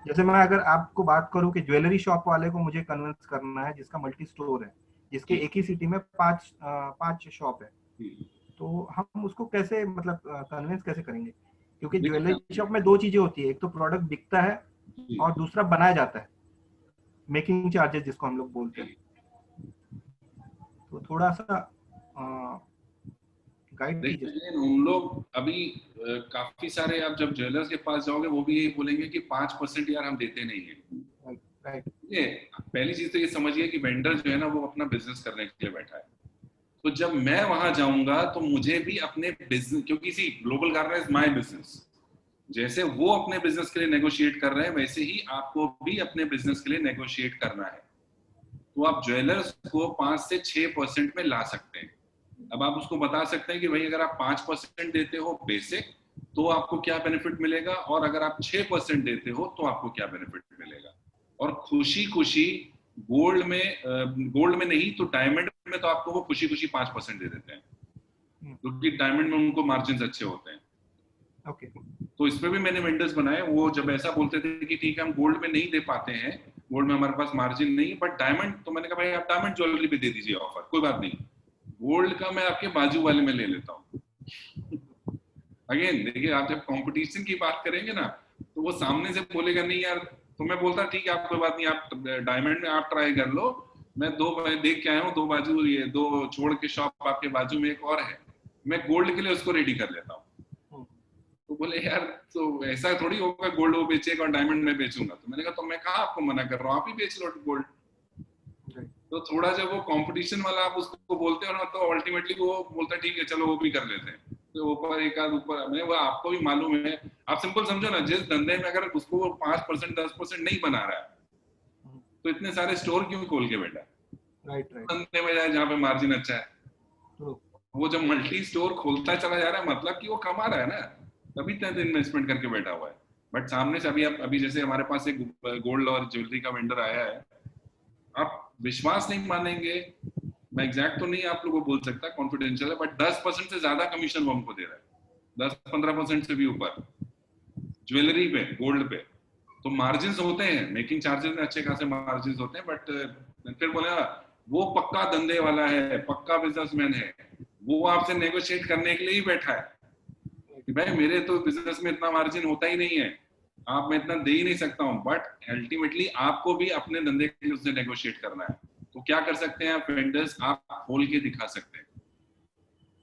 जैसे मैं अगर आपको बात करूं कि ज्वेलरी शॉप वाले को मुझे कन्विंस करना है जिसका मल्टी स्टोर है, जिसके एक ही सिटी में 5 शॉप है, तो हम उसको कैसे मतलब कन्विंस कैसे करेंगे? क्योंकि ज्वेलरी शॉप में दो चीजें होती है, एक तो प्रोडक्ट बिकता है और दूसरा बनाया जाता है, मेकिंग चार्जेस जिसको हम लोग बोलते हैं। तो थोड़ा सा गाइड कीजिए। उन लोग अभी काफी सारे, आप जब ज्वेलर्स के पास जाओगे वो भी यही बोलेंगे कि 5% यार हम देते नहीं है। राइट। ये पहली चीज तो ये समझिए कि वेंडर जो है ना वो अपना बिजनेस करने के लिए बैठा है। तो जब मैं वहां जाऊंगा तो मुझे भी अपने बिजनेस, क्योंकि see Global Garden is my business, जैसे वो अपने बिजनेस के लिए नेगोशिएट कर रहे हैं वैसे ही आपको भी अपने बिजनेस के लिए नेगोशिएट करना है। तो आप ज्वेलर्स को 5 से 6% में ला सकते हैं। अब आप उसको बता सकते हैं कि भाई अगर आप 5% देते हो बेसिक तो आपको क्या बेनिफिट मिलेगा, और अगर आप 6% देते हो तो आपको क्या बेनिफिट मिलेगा। और खुशी खुशी गोल्ड में नहीं तो डायमंड में तो आपको वो खुशी खुशी 5% दे देते हैं, क्योंकि डायमंड में उनको मार्जिन अच्छे होते हैं। ओके। तो इसमें भी मैंने वेंडर्स बनाए, वो जब ऐसा बोलते थे कि ठीक है हम गोल्ड में नहीं दे पाते हैं, गोल्ड में हमारे पास मार्जिन नहीं, बट डायमंड, तो मैंने कहा भाई आप डायमंड ज्वेलरी पे दे दीजिए ऑफर, कोई बात नहीं, गोल्ड का मैं आपके बाजू वाले में ले लेता हूँ। अगेन देखिए, आप जब कंपटीशन की बात करेंगे ना तो वो सामने से बोलेगा नहीं यार, तो मैं बोलता ठीक है आप कोई बात नहीं, आप डायमंड में आप ट्राई कर लो, मैं देख के आया हूँ, 2 बाजू, ये 2 छोड़ के शॉप आपके बाजू में एक और है, मैं गोल्ड के लिए उसको रेडी कर लेता हूँ। तो बोले यार तो ऐसा थोड़ी होगा, गोल्ड वो बेचेगा और डायमंड में बेचूंगा। तो मैंने कहा तो मैं कहाँ आपको मना कर रहा हूँ, आप ही बेच लो गोल्ड। तो थोड़ा जब वो कंपटीशन वाला आप उसको बोलते हो ना तो अल्टीमेटली वो बोलता है ठीक है चलो वो भी कर लेते हैं, तो ऊपर एक आध ऊपर, मैं वो आपको भी मालूम है। आप सिंपल समझो ना, जिस धंधे में अगर उसको वो 5% 10% नहीं बना रहा है तो इतने सारे स्टोर क्यों खोल के बैठा है? राइट। धंधे में जाए जहाँ पे मार्जिन अच्छा है। वो जब मल्टी स्टोर खोलता चला जा रहा है मतलब कि वो कमा रहा है ना, तभी इतना इन्वेस्टमेंट करके बैठा हुआ है। बट सामने से अभी जैसे हमारे पास एक गोल्ड और ज्वेलरी का वेंडर आया है, आप विश्वास नहीं मानेंगे, मैं एग्जैक्ट तो नहीं आप लोगों को बोल सकता, कॉन्फिडेंशियल है, बट 10% से ज्यादा कमीशन वो हमको दे रहा है, 10-15% से भी ऊपर ज्वेलरी पे, गोल्ड पे। तो मार्जिन होते हैं, मेकिंग चार्जेस में अच्छे खासे मार्जिन होते हैं, बट फिर बोले वो पक्का धंधे वाला है, पक्का बिजनेसमैन है, वो आपसे नेगोशिएट करने के लिए ही बैठा है कि भाई मेरे तो बिजनेस में इतना मार्जिन होता ही नहीं है, आप मैं इतना दे ही नहीं सकता हूँ। बट अल्टीमेटली आपको भी अपने धंधे के लिए उससे नेगोशिएट करना है। तो क्या कर सकते हैं आप वेंडर्स, आप खोल के दिखा सकते हैं,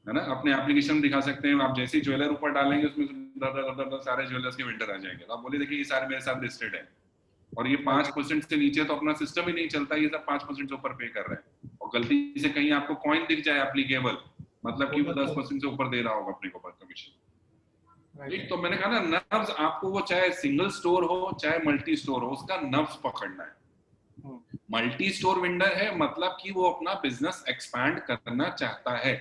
है ना, अपने एप्लीकेशन दिखा सकते हैं। आप जैसे ही ज्वेलर ऊपर डालेंगे उसमें सारे ज्वेलर्स के वेंडर आ जाएंगे। तो आप बोले देखिए ये सारे मेरे साथ लिस्टेड है, और ये 5% से नीचे तो अपना सिस्टम ही नहीं चलता, ये सब 5% से ऊपर पे कर रहे हैं। और गलती से कहीं आपको कॉइन दिख जाए एप्लीकेबल, मतलब कि वो 10% से ऊपर दे रहा होगा अपने को कमीशन। एक तो मैंने कहा ना, नर्व्स आपको, वो चाहे सिंगल स्टोर हो चाहे मल्टी स्टोर हो, उसका नर्व्स पकड़ना है। मल्टी स्टोर वेंडर है मतलब कि वो अपना बिजनेस एक्सपैंड करना चाहता है,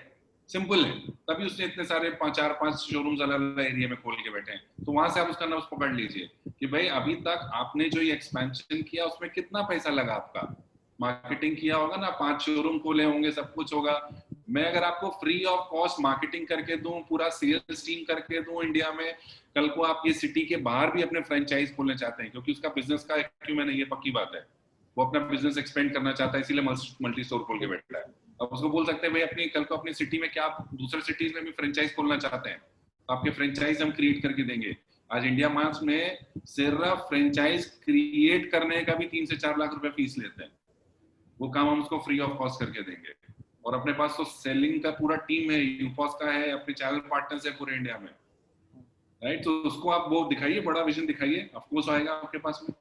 सिंपल है, तभी उसने इतने सारे 4-5 शोरूम्स अलग अलग एरिया में खोल के बैठे हैं। तो वहां से आप उसका नर्व्स पकड़ लीजिए कि भाई अभी तक आपने जो ये एक्सपेंशन किया उसमें कितना पैसा लगा, आपका मार्केटिंग किया होगा ना, 5 शोरूम खोले होंगे, सब कुछ होगा। मैं अगर आपको फ्री ऑफ कॉस्ट मार्केटिंग करके दूं, पूरा सेल्स टीम करके दूं इंडिया में, कल को आप ये सिटी के बाहर भी अपने फ्रेंचाइज खोलना चाहते हैं, क्योंकि उसका बिजनेस का एक्यूमेन है, ये पक्की बात है, वो अपना बिजनेस एक्सपेंड करना चाहता है, इसीलिए मल्टी स्टोर खोल के बैठा है। अब उसको बोल सकते हैं भाई अपनी कल को अपनी सिटी में क्या आप दूसरे सिटीज में भी फ्रेंचाइज खोलना चाहते हैं, तो आपके फ्रेंचाइज हम क्रिएट करके देंगे। आज इंडिया मार्ट्स में सिर्फ फ्रेंचाइज क्रिएट करने का भी 3 से 4 लाख रुपए फीस लेते हैं। वो काम हम उसको फ्री ऑफ कॉस्ट करके देंगे। और अपने पास तो सेलिंग का पूरा टीम है, यूपॉस का है, अपने चैनल पार्टनर्स है पूरे इंडिया में, राइट? तो उसको आप वो दिखाइए, बड़ा विजन दिखाइए, ऑफ कोर्स आएगा आपके पास में,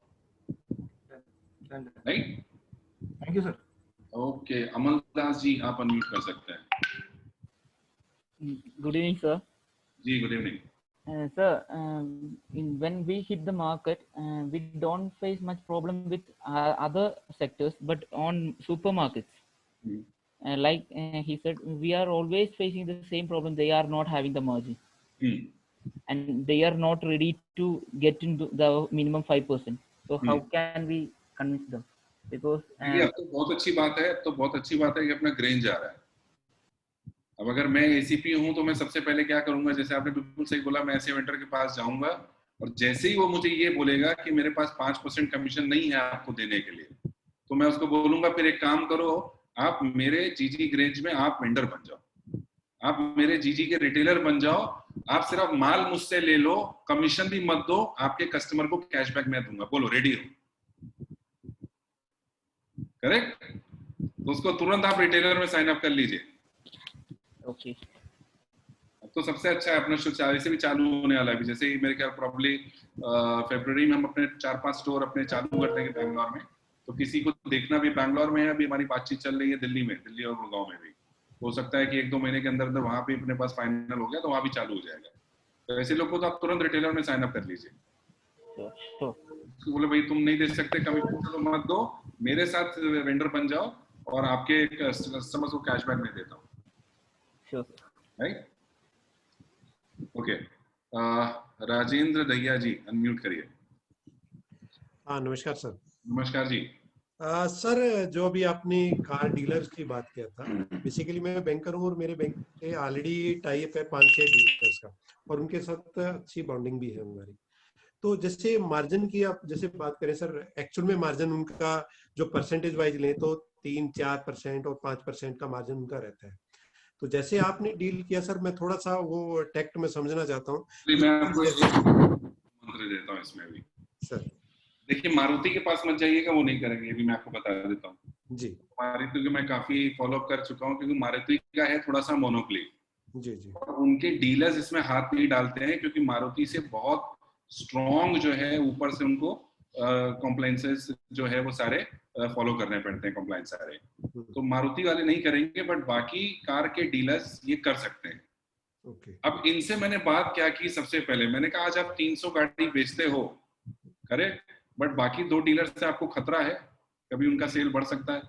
right? Thank you sir. Okay, Amaldas ji आप अनम्यूट कर सकते हैं। Good evening, sir. जी good evening. Sir, when we hit the market, we don't face much problem with other sectors, but on supermarkets, like he said, we are always facing the same problem. They are not having the margin, and they are not ready to get into the minimum 5%. So how can we convince them? Because अब तो बहुत अच्छी बात है, अब तो बहुत अच्छी बात है कि अपना ग्रेन जा रहा है। अब अगर मैं एसीपी हूं तो मैं सबसे पहले क्या करूंगा, जैसे आपने बिल्कुल सही बोला, मैं ऐसे वेंडर के पास जाऊंगा और जैसे ही वो मुझे ये बोलेगा कि मेरे पास 5% कमीशन नहीं है आपको देने के लिए, तो मैं उसको बोलूंगा फिर एक काम करो, आप मेरे जीजी ग्रेंज में आप वेंडर बन जाओ, आप मेरे जीजी के रिटेलर बन जाओ, आप सिर्फ माल मुझसे ले लो, कमीशन भी मत दो, आपके कस्टमर को कैशबैक मैं दूंगा, बोलो रेडी हो? करेक्ट? तो उसको तुरंत आप रिटेलर में साइन अप कर लीजिए। okay. अब तो सबसे अच्छा है अपना शो से भी चालू होने वाला है। जैसे ही मेरे ख्याल प्रॉब्ली फरवरी में हम अपने 4-5 स्टोर अपने चालू कर देंगे बैंगलोर में, तो किसी को देखना भी बैंगलोर में है, अभी हमारी बातचीत चल रही है दिल्ली में, दिल्ली और गुड़गांव में भी, हो सकता है कि 1-2 महीने के अंदर अंदर वहां पे अपने पास फाइनल हो गया तो वहां भी चालू हो जाएगा। तो ऐसे लोगों को तो आप तुरंत रिटेलर में साइन अप कर लीजिए। बोले भाई तुम नहीं दे सकते कमीशन तो मत दो, मेरे साथ वेंडर बन जाओ और आपके कस्टमर्स को कैशबैक में देता हूँ, राइट? ओके, राजेंद्र दहिया जी अनम्यूट करिए। हाँ नमस्कार सर। नमस्कार जी। सर जो अभी आपने कार डीलर्स की बात किया था, बेसिकली मैं बैंकर हूँ और मेरे बैंक से ऑलरेडी टाई अप है 5-6 डीलर्स का और उनके साथ अच्छी बॉन्डिंग भी है हमारी। तो जैसे मार्जिन की आप जैसे बात करें सर, एक्चुअल में मार्जिन उनका जो परसेंटेज वाइज लें तो 3-4% और 5% का मार्जिन उनका रहता है। तो जैसे आपने डील किया सर, मैं थोड़ा सा वो टेक्ट में समझना चाहता हूँ। मैं आपको मंत्र देता हूँ इसमें भी सर। देखिए, मारुति के पास मत जाइएगा, वो नहीं करेंगे, अभी मैं आपको बता देता हूँ जी। मारुति को मैं काफी फॉलो अप कर चुका हूँ, क्योंकि मारुति का है थोड़ा सा मोनोपोली जी जी, और उनके डीलर्स इसमें हाथ नहीं डालते हैं, क्योंकि मारुति से बहुत स्ट्रॉन्ग जो है, ऊपर से उनको कॉम्प्लायंसेस जो है वो सारे फॉलो करने पड़ते हैं, कॉम्प्लायंस सारे। तो मारुति वाले नहीं करेंगे, बट बाकी कार के डीलर्स ये कर सकते हैं। अब इनसे मैंने बात क्या की, सबसे पहले मैंने कहा आज आप 300 गाड़ी बेचते हो, करेक्ट, बट बाकी 2 डीलर से आपको खतरा है, कभी उनका सेल बढ़ सकता है।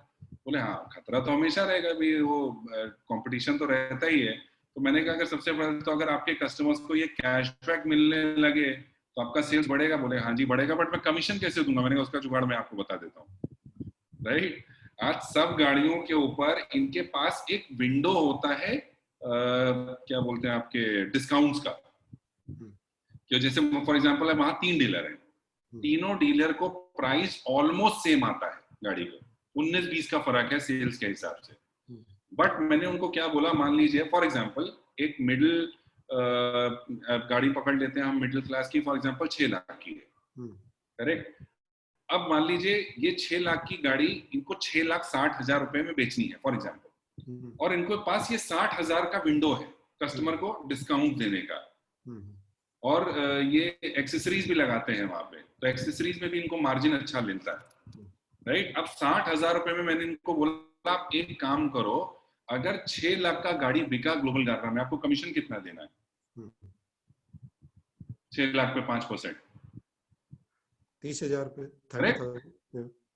बोले हाँ खतरा तो हमेशा रहेगा, भी वो कंपटीशन तो रहता ही है। तो मैंने कहा अगर सबसे पहले तो अगर आपके कस्टमर्स को ये कैशबैक मिलने लगे तो आपका सेल्स बढ़ेगा। बोले हाँ जी बढ़ेगा, बट मैं कमीशन कैसे दूंगा? मैंने कहा उसका जुगाड़ मैं आपको बता देता हूँ, राइट? आज सब गाड़ियों के ऊपर इनके पास एक विंडो होता है, क्या बोलते हैं आपके डिस्काउंट्स का, कि जैसे फॉर एग्जांपल है वहां 3 डीलर हैं, तीनों डीलर को प्राइस ऑलमोस्ट सेम आता है गाड़ी का, 19-20 का फर्क है सेल्स के हिसाब से। बट मैंने उनको क्या बोला, मान लीजिए फॉर एग्जांपल एक मिडिल गाड़ी पकड़ लेते हैं हम, मिडिल क्लास की, फॉर एग्जांपल 6 लाख की है, करेक्ट? अब मान लीजिए ये 6 लाख की गाड़ी इनको 6,60,000 रुपए में बेचनी है फॉर एग्जांपल, और इनको पास ये 60,000 का विंडो है कस्टमर को डिस्काउंट देने का, और ये एक्सेसरीज भी लगाते हैं वहां पे, तो एक्सेसरीज में भी इनको मार्जिन अच्छा मिलता है, राइट? अब 60,000 रुपए में मैंने इनको बोला आप एक काम करो, अगर 6 लाख का गाड़ी बिका ग्लोबल गार्डनर में, आपको कमीशन कितना देना है? 6 लाख पे 5%, 30,000 रुपए।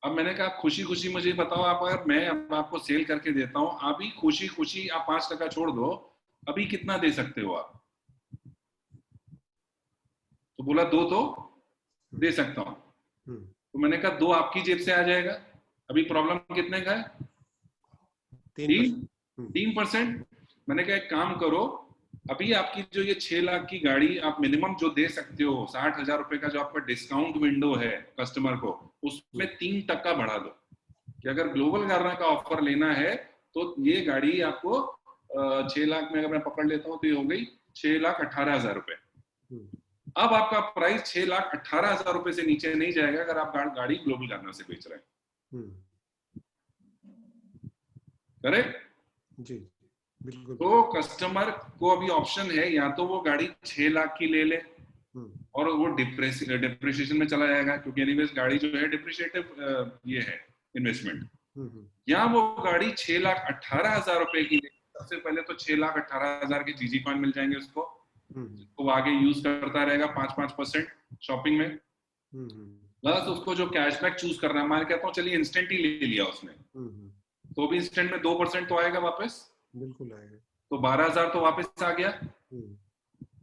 अब मैंने कहा खुशी खुशी मुझे बताओ, आप अगर मैं अब आपको सेल करके देता हूँ, अभी खुशी खुशी आप 5% छोड़ दो, अभी कितना दे सकते हो आप? तो बोला 2 तो दे सकता हूँ। तो मैंने कहा 2 आपकी जेब से आ जाएगा। अभी प्रॉब्लम कितने का है? 3%। मैंने कहा एक काम करो, अभी आपकी जो ये 6 लाख की गाड़ी आप मिनिमम जो दे सकते हो, 60,000 रुपए का जो आपका डिस्काउंट विंडो है कस्टमर को, उसमें 3% बढ़ा दो, कि अगर ग्लोबल गार्डनर का ऑफर लेना है तो ये गाड़ी आपको 6 लाख में अगर मैं पकड़ लेता हूँ तो ये हो गई 6,18,000 रुपए, अब आपका प्राइस 6,18,000 रुपए से नीचे नहीं जाएगा अगर आप गाड़ी ग्लोबल गार्नर से बेच रहे हैं। करेक्ट? जी बिल्कुल। तो कस्टमर को अभी ऑप्शन है, या तो वो गाड़ी 6 लाख की ले ले और वो डिप्रिसिएशन में चला जाएगा, क्योंकि एनीवेज गाड़ी जो है डिप्रिशिएटिव ये है इन्वेस्टमेंट, या वो गाड़ी 6,18,000 रुपए की ले। सबसे पहले तो 6,18,000 के जीजी कॉइन मिल जाएंगे उसको, जिसको वो आगे यूज करता रहेगा 5% शॉपिंग में। प्लस उसको जो कैशबैक चूज करना है, मैं कहता हूँ चलिए इंस्टेंट ही ले लिया उसने, तो भी इंस्टेंट में 2% तो आएगा वापस, बिल्कुल आएगा। तो 12,000 तो वापस आ गया।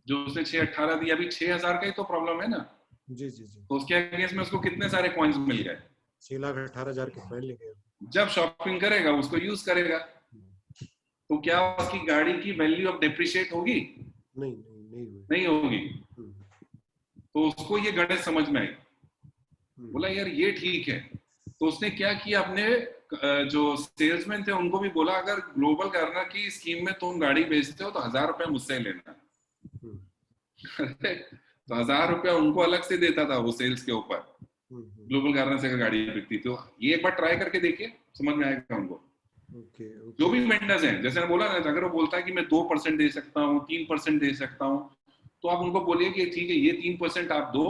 जो उसने 6,18 दिया, अभी 6,000 का ही तो प्रॉब्लम है ना। जी जी जी। तो उसके अगेंस्ट में उसको कितने सारे कॉइन्स मिल गए? 6,18,000 के कॉइन ले गए। जब शॉपिंग करेगा उसको यूज करेगा, तो क्या उसकी गाड़ी की वैल्यू अब डिप्रिशिएट होगी? नहीं होगी। तो उसको ये गणित समझ में आई, बोला यार ये ठीक है। तो उसने क्या किया, अपने जो सेल्समैन थे उनको भी बोला, अगर ग्लोबल गार्नर की स्कीम में तुम गाड़ी बेचते हो तो 1,000 रुपया मुझसे लेना। तो 1,000 रुपया उनको अलग से देता था वो सेल्स के ऊपर, ग्लोबल गार्नर से अगर गाड़ी बिकती। तो ये एक बार ट्राई करके देखिए, समझ में आएगा उनको। जो भी वेंडर्स हैं, जैसे मैं बोला ना, अगर वो बोलता है कि मैं 2% दे सकता हूँ, 3% दे सकता हूँ, तो आप उनको बोलिए कि ठीक है ये 3% आप दो,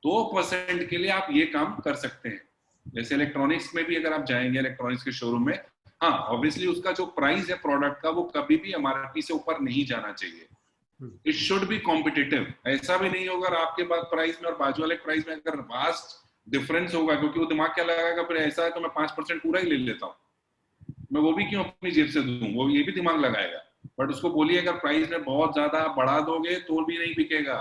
2% के लिए आप ये काम कर सकते हैं। जैसे इलेक्ट्रॉनिक्स में भी अगर आप जाएंगे इलेक्ट्रॉनिक्स के शोरूम में, हाँ ऑब्वियसली उसका जो प्राइस है प्रोडक्ट का, वो कभी भी एमआरपी से ऊपर नहीं जाना चाहिए। It should be competitive. ऐसा भी नहीं होगा आपके पास प्राइस में और बाजू वाले प्राइस में अगर वास्ट डिफरेंस होगा, क्योंकि वो दिमाग क्या लगाएगा, फिर ऐसा है तो मैं 5% पूरा ही ले लेता हूँ, मैं वो भी क्यों अपनी जेब से दूं, वो ये भी दिमाग लगाएगा। बट उसको बोलिए अगर प्राइस में बहुत ज्यादा बढ़ा दोगे तो भी नहीं बिकेगा,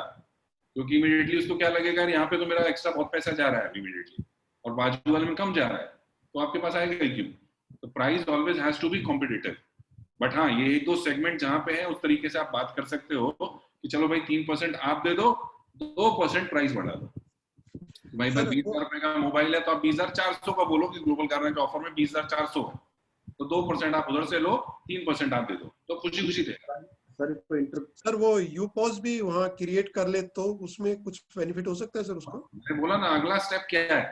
क्योंकि इमीडिएटली उसको क्या लगेगा, यहाँ पे तो मेरा एक्स्ट्रा बहुत पैसा जा रहा है इमीडिएटली और बाजू वाले में कम जा रहा है, तो आपके पास आएगा ही क्यों। तो price always has to be competitive. But हाँ, ये 1-2 सेगमेंट जहां पे है उस तरीके से आप बात कर सकते हो कि चलो भाई 3% आप दे दो, 2% प्राइस बढ़ा दो। भाई 20,000 रुपए का मोबाइल है तो आप 20,400 का बोलो कि ग्लोबल गार्नर के ऑफर में 20,400 है, तो 2% आप उधर से लो, 3% आप दे दो, तो खुशी खुशी देगा। सर वो यूपॉज भी वहाँ क्रिएट कर ले तो उसमें कुछ बेनिफिट हो सकता है सर उसको? मैंने बोला ना अगला स्टेप क्या है,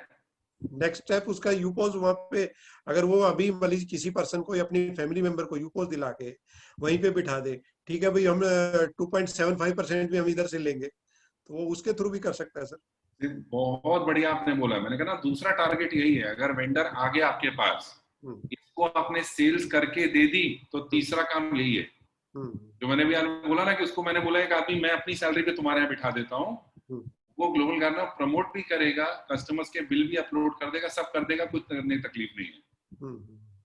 नेक्स्ट स्टेप उसका यूपॉज वहाँ पे, अगर वो अभी मान किसी पर्सन को या अपनी फैमिली मेंबर को यूपॉज दिला के वहीं पे बिठा दे, ठीक है भाई हम 2.75% भी हम इधर से लेंगे, तो वो उसके थ्रू भी कर सकता है सर। बहुत बढ़िया आपने बोला। मैंने कहा ना दूसरा टारगेट यही है, अगर वेंडर आ गया आपके पास, इसको आपने सेल्स करके दे दी, तो तीसरा काम यही है जो मैंने भी बोला ना, कि उसको मैंने बोला एक आदमी मैं अपनी सैलरी पे तुम्हारे यहाँ बिठा देता हूँ, वो ग्लोबल गार्नर प्रमोट भी करेगा, कस्टमर्स के बिल भी अपलोड कर देगा, सब कर देगा, कुछ करने की तकलीफ नहीं है।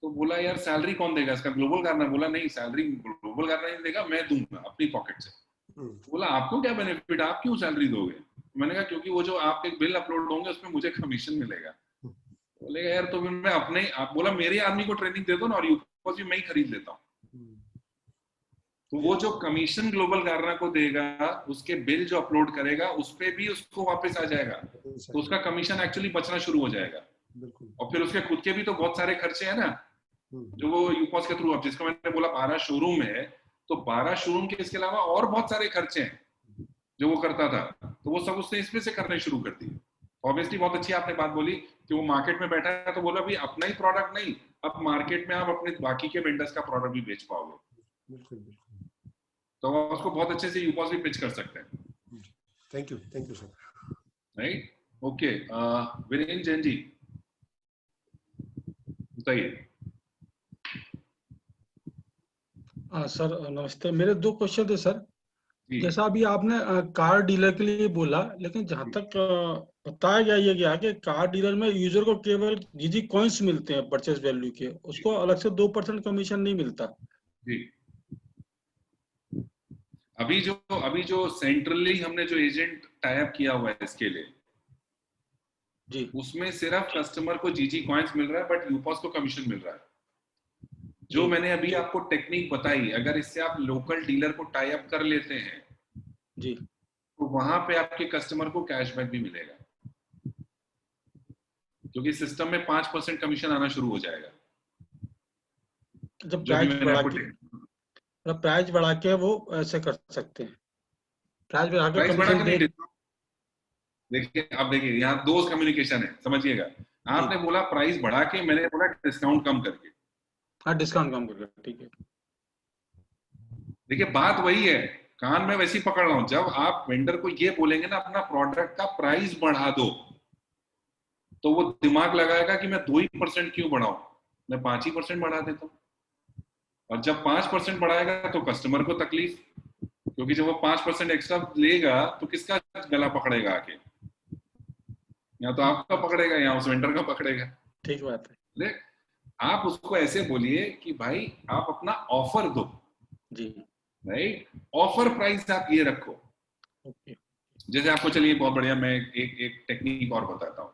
तो बोला यार सैलरी कौन देगा इसका, ग्लोबल गार्नर। बोला नहीं, सैलरी ग्लोबल गार्नर नहीं देगा, मैं दूंगा अपनी पॉकेट से। बोला आपको क्या बेनिफिट, आप क्यों सैलरी दोगे? मैंने कहा क्योंकि वो जो आपके बिल अपलोड होंगे उसमें मुझे कमीशन मिलेगा। बोलेगा यार तो मैं अपने, आप बोला मेरे आदमी को ट्रेनिंग दे दो ना, और यूपॉज भी मैं ही खरीद लेता हूँ। तो वो जो कमीशन ग्लोबल गार्नर को देगा, उसके बिल जो अपलोड करेगा उस पे भी उसको वापस आ जाएगा, तो उसका कमीशन एक्चुअली बचना शुरू हो जाएगा। और फिर उसके खुद के भी तो बहुत सारे खर्चे हैं ना, जो वो यूपॉज के थ्रू, अब जिसको मैंने बोला 12 शोरूम है, तो 12 शोरूम के इसके अलावा और बहुत सारे खर्चे हैं जो वो करता था, तो वो सब उसने इसमें से करने शुरू कर दिए। ऑब्वियसली बहुत अच्छी आपने बात बोली कि वो मार्केट में बैठा है, तो बोला भी अपना ही प्रोडक्ट नहीं, अब मार्केट में आप अपने बाकी के वेंडर्स का प्रोडक्ट भी बेच पाओगे, तो उसको बहुत अच्छे से यूपॉज भी पिच कर सकते हैं। Thank you sir. Right, okay. Virendra Jain ji बताइए। सर नमस्ते, मेरे 2 क्वेश्चन थे सर। जैसा अभी आपने कार डीलर के लिए बोला, लेकिन जहां तक बताया गया कि कार डीलर में यूजर को केवल जीजी कॉइन्स मिलते हैं परचेज वैल्यू के, उसको अलग से 2% कमीशन नहीं मिलता जी। अभी जो सेंट्रली हमने जो एजेंट टाई अप किया हुआ है इसके लिए जी, उसमें सिर्फ कस्टमर को जीजी कॉइन्स मिल रहा है, बट यूपॉज को कमीशन मिल रहा है। जो मैंने अभी आपको टेक्निक बताई, अगर इससे आप लोकल डीलर को टाई अप कर लेते हैं जी, तो वहां पे आपके कस्टमर को कैशबैक भी मिलेगा, क्योंकि सिस्टम में 5% कमीशन आना शुरू हो जाएगा। जब प्राइस बढ़ा के वो ऐसे कर सकते हैं, प्राइस बढ़ा के कमीशन दे। देखिए अब देखिए यहाँ दो कम्युनिकेशन है, समझिएगा। आपने बोला प्राइस बढ़ा के, मैंने बोला डिस्काउंट कम करके। हाँ डिस्काउंट कम करके, ठीक है। देखिए बात वही है, कान में वैसी पकड़ रहा हूं। जब आप वेंडर को ये बोलेंगे ना अपना प्रोडक्ट का प्राइस बढ़ा दो, तो वो दिमाग लगाएगा कि मैं 2% क्यों बढ़ाऊं, मैं 5% बढ़ा देता हूं। और जब 5% बढ़ाएगा तो कस्टमर को तकलीफ, क्योंकि जब वो 5% एक्स्ट्रा लेगा तो किसका गला पकड़ेगा आके, या तो आपका पकड़ेगा या उस वेंडर का पकड़ेगा। ठीक बात है। आप उसको ऐसे बोलिए कि भाई आप अपना ऑफर दो जी, राइट, ऑफर प्राइस आप ये रखो। ओके। जैसे आपको, चलिए बहुत बढ़िया, मैं एक टेक्निक और बताता हूँ।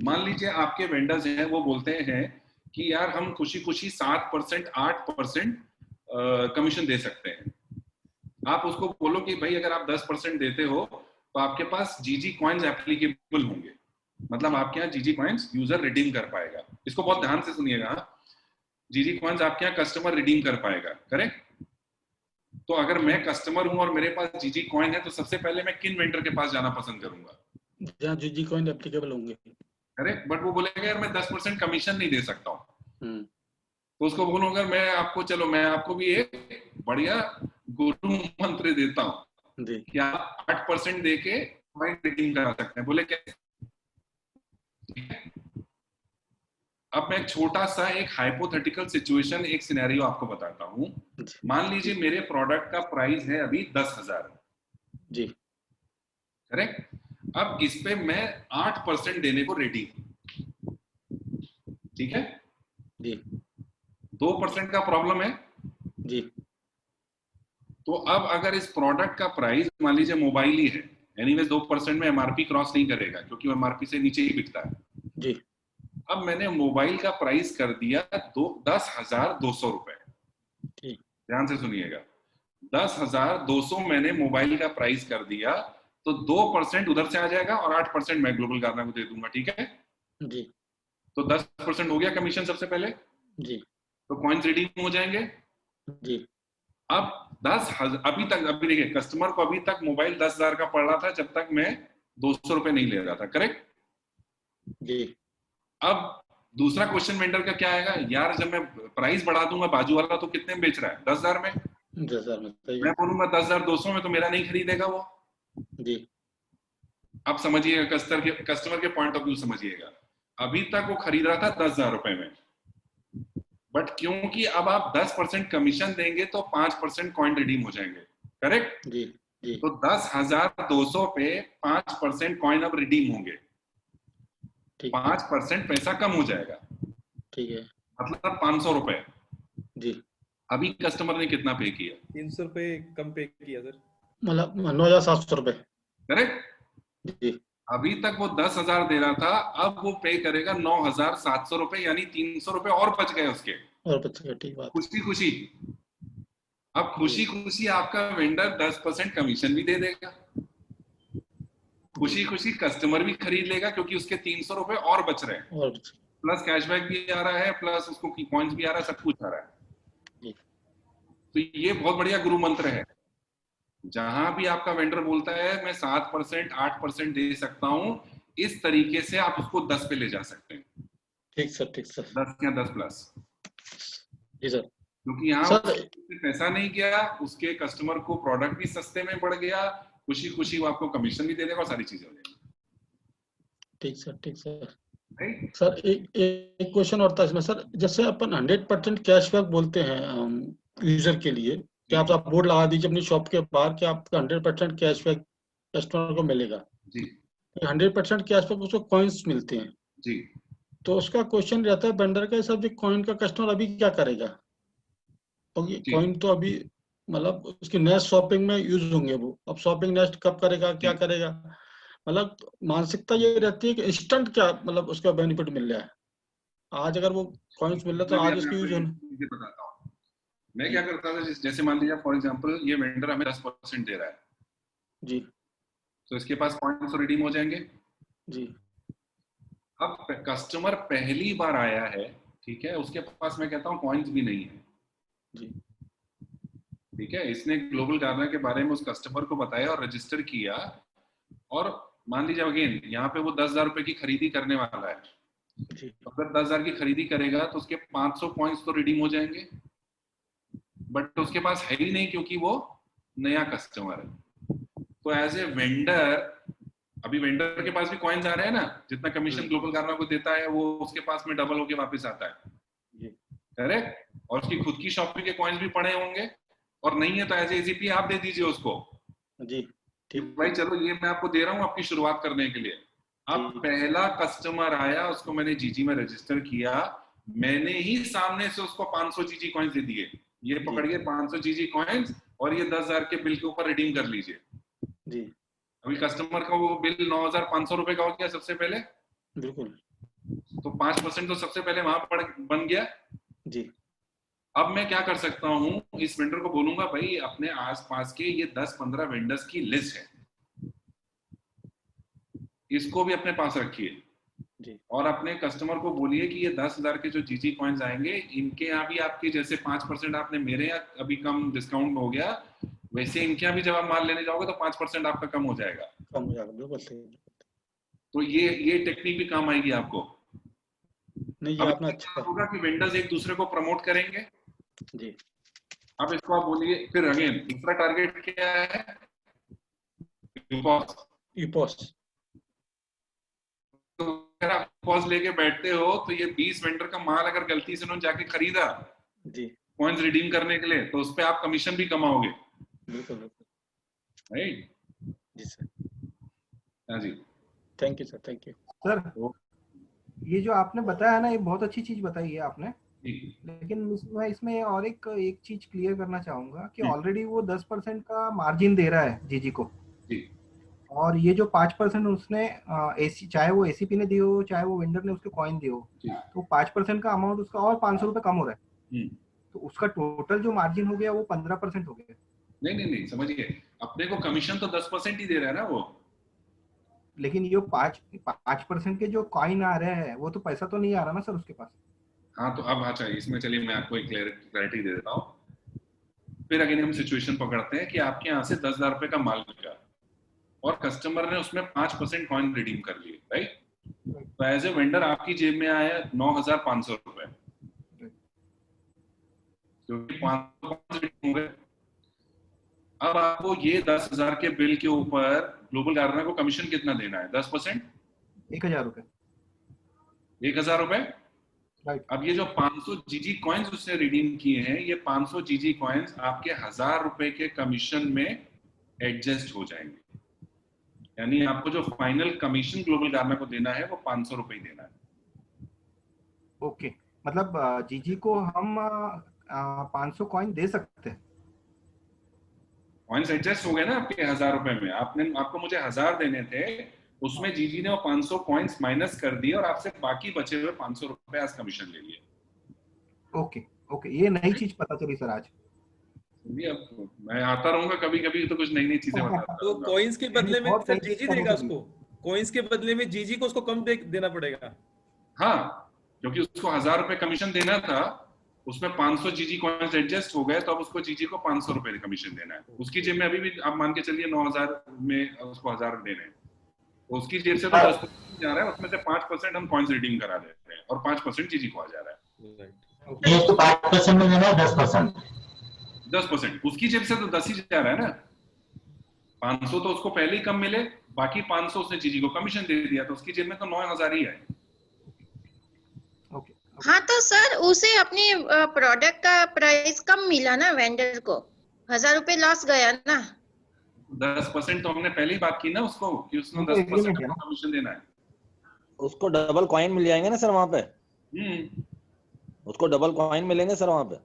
मान लीजिए आपके वेंडर्स हैं, वो बोलते हैं कि यार हम खुशी खुशी 7% 8% कमीशन दे सकते हैं। आप उसको बोलो कि भाई अगर आप 10% देते हो तो आपके पास जीजी कॉइन्स एप्लीकेबल होंगे, मतलब आपके यहाँ जीजी कॉइन्स यूजर रिडीम कर पाएगा। इसको बहुत ध्यान से सुनिएगा, जीजी कॉइन्स आपके यहाँ कस्टमर रिडीम कर पाएगा, करेक्ट। तो अगर मैं कस्टमर हूं और मेरे पास जीजी कॉइन है, तो सबसे पहले मैं किन वेंडर के पास जाना पसंद करूंगा? जहाँ जीजी कॉइन एप्लीकेबल होंगे, करेक्ट। बट वो बोलेगा यार मैं 10% कमीशन नहीं दे सकता हूँ। हम्म, तो उसको बोलूंगा मैं आपको, चलो मैं आपको भी एक बढ़िया गुरु मंत्र देता हूँ जी, कि आप 8% दे के कॉइन रिडीम करा सकते हैं। बोले कैसे? अब मैं एक छोटा सा एक हाइपोथेटिकल सिचुएशन, एक सिनेरियो आपको बताता हूँ। मान लीजिए मेरे प्रोडक्ट का प्राइस है अभी 10,000 जी, करेक्ट। अब इस पे मैं 8% देने को रेडी हूं, ठीक है जी, 2% का प्रॉब्लम है जी, तो अब अगर इस प्रोडक्ट का प्राइस मान लीजिए मोबाइल ही है, एनीवेज 2% में एमआरपी क्रॉस नहीं करेगा क्योंकि वो एमआरपी से नीचे ही बिकता है। जी, अब मैंने मोबाइल का प्राइस कर दिया 10,200 रुपए। ठीक, ध्यान से सुनिएगा, 10,200 मैंने मोबाइल का प्राइस कर दिया, तो 2% उधर से आ जाएगा और 8% मैं ग्लोबल गार्डनर को दे दूंगा, ठीक है। जी, तो 10% हो गया कमीशन सबसे पहले, जी, तो कॉइन्स रिडीम हो जाएंगे। जी, अब 10,000 अभी तक, अभी देखिए कस्टमर को अभी तक मोबाइल 10,000 का पड़ रहा था जब तक मैं 200 रुपए नहीं ले रहा था, करेक्ट। जी, अब दूसरा क्वेश्चन वेंडर का क्या आएगा, यार जब मैं प्राइस बढ़ा दूंगा बाजू वाला तो कितने में बेच रहा है, 10,000 में। 10,000 में, सही मैं है। बोलूंगा 10,200 में, तो मेरा नहीं खरीदेगा वो। जी, अब समझिएगा कस्टमर के पॉइंट ऑफ व्यू समझिएगा। अभी तक वो खरीद रहा था 10,000 रुपए में, बट क्योंकि अब आप 10% कमीशन देंगे तो 5% कॉइन रिडीम हो जाएंगे, करेक्ट। जी, जी, तो 10,200 पे 5% कॉइन अब रिडीम होंगे, ठीक, 5% पैसा कम हो जाएगा, ठीक है। मतलब 500 रुपए। जी, अभी कस्टमर ने कितना पे किया? 300 रुपए कम पे किया सर। मतलब 9,700 रुपए, करेक्ट। जी, अभी तक वो 10,000 दे रहा था, अब वो पे करेगा 9,700 रुपए, यानी 300 रुपए और बच गए उसके, और बच्चे, ठीक बात। खुशी खुशी। अब खुशी खुशी आपका वेंडर 10% कमीशन भी दे देगा, खुशी खुशी कस्टमर भी खरीद लेगा क्योंकि उसके 300 रुपए और बच रहे हैं, और बच्चे, प्लस कैशबैक भी आ रहा है, प्लस उसको पॉइंट्स भी आ रहा है, सब कुछ आ रहा है। जी, तो ये बहुत बढ़िया गुरु मंत्र है। जहां भी आपका वेंडर बोलता है मैं 7% 8% दे सकता हूं, इस तरीके से आप उसको 10 पे ले जा सकते हैं, ठीक सर, ठीक सर, 10 या 10 प्लस। जी सर। क्योंकि यहाँ सर पैसा नहीं गया, उसके कस्टमर को प्रोडक्ट भी सस्ते में पड़ गया, खुशी खुशी वो आपको कमीशन भी दे देगा और सारी चीजें हो जाएगी। ठीक सर, ठीक सर। राइट। सर एक क्वेश्चन और था इसमें सर, जैसे अपन 100% कैशबैक बोलते हैं यूजर के लिए, क्या आप बोर्ड लगा दीजिए अपनी शॉप के बाहर कि आपका 100% कैशबैक कस्टमर को मिलेगा। जी, 100% कैशबैक उसको कॉइन्स मिलते हैं। जी, तो उसका क्वेश्चन रहता है वेंडर का, सब कॉइन का कस्टमर अभी क्या करेगा, क्योंकि कॉइन तो अभी मतलब उसकी नेक्स्ट शॉपिंग में यूज होंगे वो, अब शॉपिंग नेक्स्ट कब करेगा, क्या करेगा, मतलब मानसिकता ये रहती है कि इंस्टेंट क्या मतलब उसका बेनिफिट मिल रहा है। आज अगर वो कॉइन्स मिल रहा है तो आज उसकी यूज होना। बताता हूँ मैं क्या करता था। जैसे मान लीजिए फॉर एग्जांपल ये वेंडर हमें 10% दे रहा है जी, तो इसके पास कॉइन्स रिडीम हो जाएंगे। जी, अब कस्टमर पहली बार आया है, ठीक है, उसके पास मैं कहता हूँ कॉइन्स भी नहीं है, जी, ठीक है। इसने ग्लोबल गार्डनर के बारे में उस कस्टमर को बताया और रजिस्टर किया, और मान लीजिए अगेन यहाँ पे वो 10,000 रुपए की खरीदी करने वाला है, अगर 10,000 की खरीदी करेगा तो उसके 500 पॉइंट्स तो रिडीम हो जाएंगे, बट उसके पास है ही नहीं क्योंकि वो नया कस्टमर है। तो एज ए वेंडर, अभी वेंडर के पास भी कॉइन्स आ रहे हैं ना, जितना कमीशन ग्लोबल गार्ना को देता है वो उसके पास में डबल होके वापस आता है, करेक्ट? और उसकी खुद की शॉपिंग के कॉइन्स भी पड़े होंगे, और नहीं है तो एज एजीपी आप दे दीजिए उसको जी, ठीक भाई चलो ये मैं आपको दे रहा हूँ आपकी शुरुआत करने के लिए। अब पहला कस्टमर आया, उसको मैंने जीजी में रजिस्टर किया, मैंने ही सामने से उसको 500 जीजी कॉइन्स दे दिए, ये पकड़िए 500 जीजी कॉइन्स और ये 10,000 के बिल के ऊपर रिडीम कर लीजिए जी। अभी कस्टमर का वो बिल 9,500 रुपए का हो गया सबसे पहले, बिल्कुल, तो 5% तो सबसे पहले वहां बन गया जी। अब मैं क्या कर सकता हूँ, इस वेंडर को बोलूंगा भाई अपने आसपास के ये 10-15 वेंडर्स की लिस्ट है, इसको भी अपने पास रखिए जी, और अपने कस्टमर को बोलिए कि ये 10,000 के जो जीजी कॉइन्स आएंगे, इनके यहाँ भी आपके जैसे 5% आपने मेरे यहाँ अभी कम डिस्काउंट हो गया, वैसे इनके यहाँ भी जब आप माल लेने जाओगे तो 5% आपका कम हो जाएगा, बिल्कुल सही। तो ये टेक्निक भी काम आएगी आपको। नहीं ये अपना अच्छा होगा कि वेंडर्स एक दूसरे को प्रमोट करेंगे जी। अब इसको आप बोलिए, फिर अगेन दूसरा टारगेट क्या है, ईपॉस। तो अगर आप ईपॉस लेके बैठते हो तो ये 20 वेंडर का माल अगर गलती से उन्होंने जाके खरीदा जी पॉइंट्स रिडीम करने के लिए, तो उस पे आप कमीशन भी कमाओगे, बिल्कुल राइट जी सर। हाँ जी, thank you sir, thank you sir. ये जो आपने बताया ना, ये बहुत अच्छी चीज बताई है आपने, लेकिन मैं इसमें और एक चीज क्लियर करना चाहूंगा कि ऑलरेडी वो 10% का मार्जिन दे रहा है जीजी को जी। और ये जो 5% उसने चाहे वो एसीपी ने दिए हो चाहे वो वेंडर ने उसके कॉइन दिए हो, तो 5% का अमाउंट उसका और 500 रुपए कम हो रहा है, तो उसका टोटल जो मार्जिन हो गया वो 15% हो गया। नहीं समझिए, अपने को कमीशन तो 10% ही दे रहा है ना वो, लेकिन ये 5% के जो कॉइन आ रहे हैं वो तो पैसा तो नहीं आ रहा ना सर उसके पास। हाँ तो अब अच्छा इसमें चलिए मैं आपको एक क्लैरिटी दे देता हूँ। फिर अगेन हम सिचुएशन पकड़ते हैं कि आपके यहाँ से 10,000 रुपए का माल बिका और कस्टमर ने उसमें 5% कॉइन रिडीम कर लिए, राइट? तो एज ए वेंडर आपकी जेब में आया 9,500 रुपए, क्योंकि 500 रिडीम हो गए। अब आपको ये 10,000 के बिल के ऊपर ग्लोबल गार्ना को कमीशन कितना देना है? 10%, 1,000 रुपए, 1,000 रुपए। अब ये जो 500 जीजी कॉइन्स उसने रिडीम किए हैं, ये 500 जीजी कॉइन्स आपके 1,000 रुपए के कमीशन में एडजस्ट हो जाएंगे, यानी आपको जो फाइनल कमीशन ग्लोबल गार्ना को देना है वो 500 रुपए ही देना है। ओके, मतलब जीजी को हम 500 कॉइन दे सकते हैं। कॉइन्स एडजस्ट हो गए ना आपके 1,000 रुपए में, आपको मुझे 1,000 देने थे, उसमें जीजी ने वो 500 कॉइन्स माइनस कर दिए और आपसे बाकी बचे हुए 500 रुपए आज कमीशन ले लिए। ओके, ये नई चीज पता चली सर आज। अब मैं आता रहूंगा कभी-कभी तो कुछ नई चीजें बताता तो कॉइन्स के बदले में सर जीजी देगा उसको, कॉइन्स के बदले में जीजी को उसको कम देना पड़ेगा। हाँ, क्योंकि उसको 1,000 रुपए कमीशन देना था, उसमें 500 जीजी कॉइन्स एडजस्ट हो गए, तो अब उसको जीजी को 500 रुपए कमीशन देना है। उसकी जेब में अभी भी आप मान के चलिए 9,000 में उसको 1,000 देने हैं, तो उसकी जेब से तो 10% जा रहा है, उसमें से 5% हम कॉइन्स रिडीम करा देते हैं और 5% जीजी को आ जा रहा है। ये तो 5% में देना है, 10% उसकी जेब से तो 10 ही जा रहा है ना, 500 तो उसको पहले ही कम मिले, बाकी 500 उसने जीजी को कमीशन दे दिया, तो उसकी जेब में तो 9,000 ही है। हाँ तो सर उसे अपनी प्रोडक्ट का प्राइस कम मिला ना, वेंडर को 1,000 रुपए लॉस गया ना। 10% तो हमने पहले ही बात की ना उसको कि उसने 10% कमीशन देना है। उसको डबल कॉइन मिल जाएंगे ना सर वहां पे, उसको डबल कॉइन मिलेंगे सर वहां पे।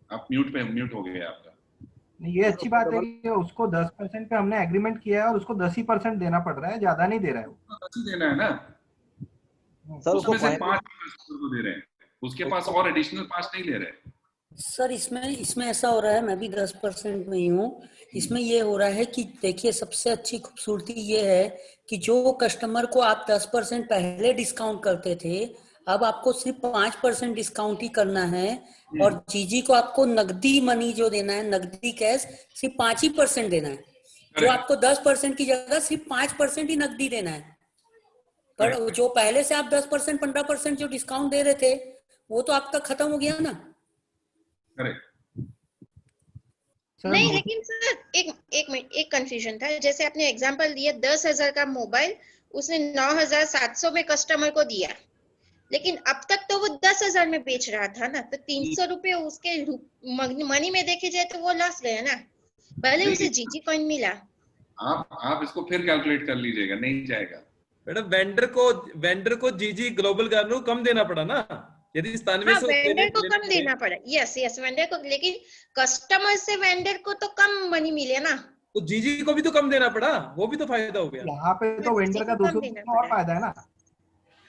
आप म्यूट हो गए आपका। ये अच्छी बात है कि उसको 10% पे हमने एग्रीमेंट किया है और उसको 10% देना पड़ रहा है, ज्यादा नहीं दे रहा है वो। 10 देना है ना सर, उसमें से 5% को दे रहे हैं, उसके पास और एडिशनल 5 नहीं ले रहे सर। इसमें ऐसा हो रहा है, मैं भी 10% में ही हूँ। इसमें ये हो रहा है कि देखिए सबसे अच्छी खूबसूरती ये है कि जो कस्टमर को आप 10% पहले डिस्काउंट करते थे, अब आपको सिर्फ 5% डिस्काउंट ही करना है, और जीजी को आपको नगदी मनी जो देना है, नगदी कैश सिर्फ 5% देना है। जो आपको 10% की जगह सिर्फ 5% ही नकदी देना है, पर जो पहले से आप 10% 15% जो डिस्काउंट दे रहे थे वो तो आपका खत्म हो गया ना। करेक्ट। नहीं लेकिन सर एक मिनट, एक कंफ्यूजन था। जैसे आपने एग्जांपल दिया 10,000 का मोबाइल उसने 9,700 में कस्टमर को दिया, लेकिन अब तक तो वो 10,000 में बेच रहा था ना, तो 300 रुपए उसके मनी में देखे जाए तो वो लॉस गया ना, भले उसे जीजी कॉइन मिला। आप इसको फिर कैलकुलेट कर लीजिएगा, नहीं जाएगा मैडम। वेंडर को जीजी ग्लोबल गार्डनर को कम देना पड़ा ना, यदि 9700 वेंडर को कम देना पड़ा। यस वेंडर को, लेकिन कस्टमर से वेंडर को तो कम मनी मिले ना, तो जीजी को भी तो कम देना पड़ा, वो भी तो फायदा हो गया। यहाँ पे तो वेंडर का 200 और फायदा है ना।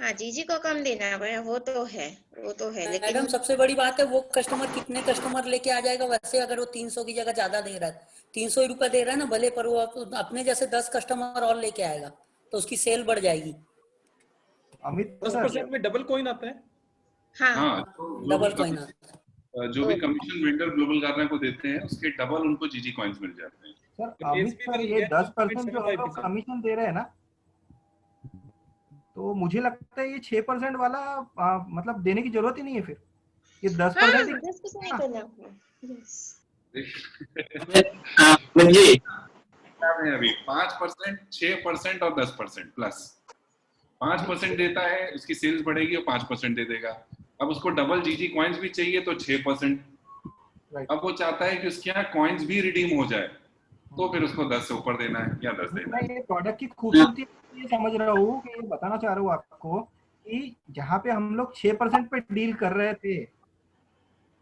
हाँ जीजी को कम देना पड़ा, वो तो है। लेकिन मैडम सबसे बड़ी बात है वो कस्टमर कितने कस्टमर लेके आ जाएगा। वैसे अगर वो 300 की जगह ज्यादा दे रहा है, 300 रुपए दे रहा है ना भले, पर वो अपने जैसे 10 कस्टमर और लेके आएगा तो उसकी सेल बढ़ जाएगी। अमित 10% में डबल कॉइन आता है। हाँ डबल कॉइन आता है। जो भी कमीशन वेंडर ग्लोबल गार्डनर को देते हैं उसके डबल उनको जीजी कॉइन्स मिल जाते हैं। सर अमित सर ये 10% जो हम लोग कमीशन दे रहे हैं ना, तो मुझे लगता है ये 6% वाला मतलब देने की जरूरत ही नहीं है फिर। ये 10% अभी 5%, 6% और 10% प्लस 5% देता है, उसकी सेल्स बढ़ेगी और 5% दे देगा। अब उसको डबल जीजी कॉइन्स भी चाहिए तो 6%। अब वो चाहता है कि उसके यहाँ कॉइन्स भी रिडीम हो जाए, तो फिर उसको 10 से ऊपर देना है या 10 देना है। ये प्रोडक्ट की खूबसूरती ये समझ रहा हूँ कि ये बताना चाह रहा हूँ आपको कि जहाँ पे हम लोग 6% पे डील कर रहे थे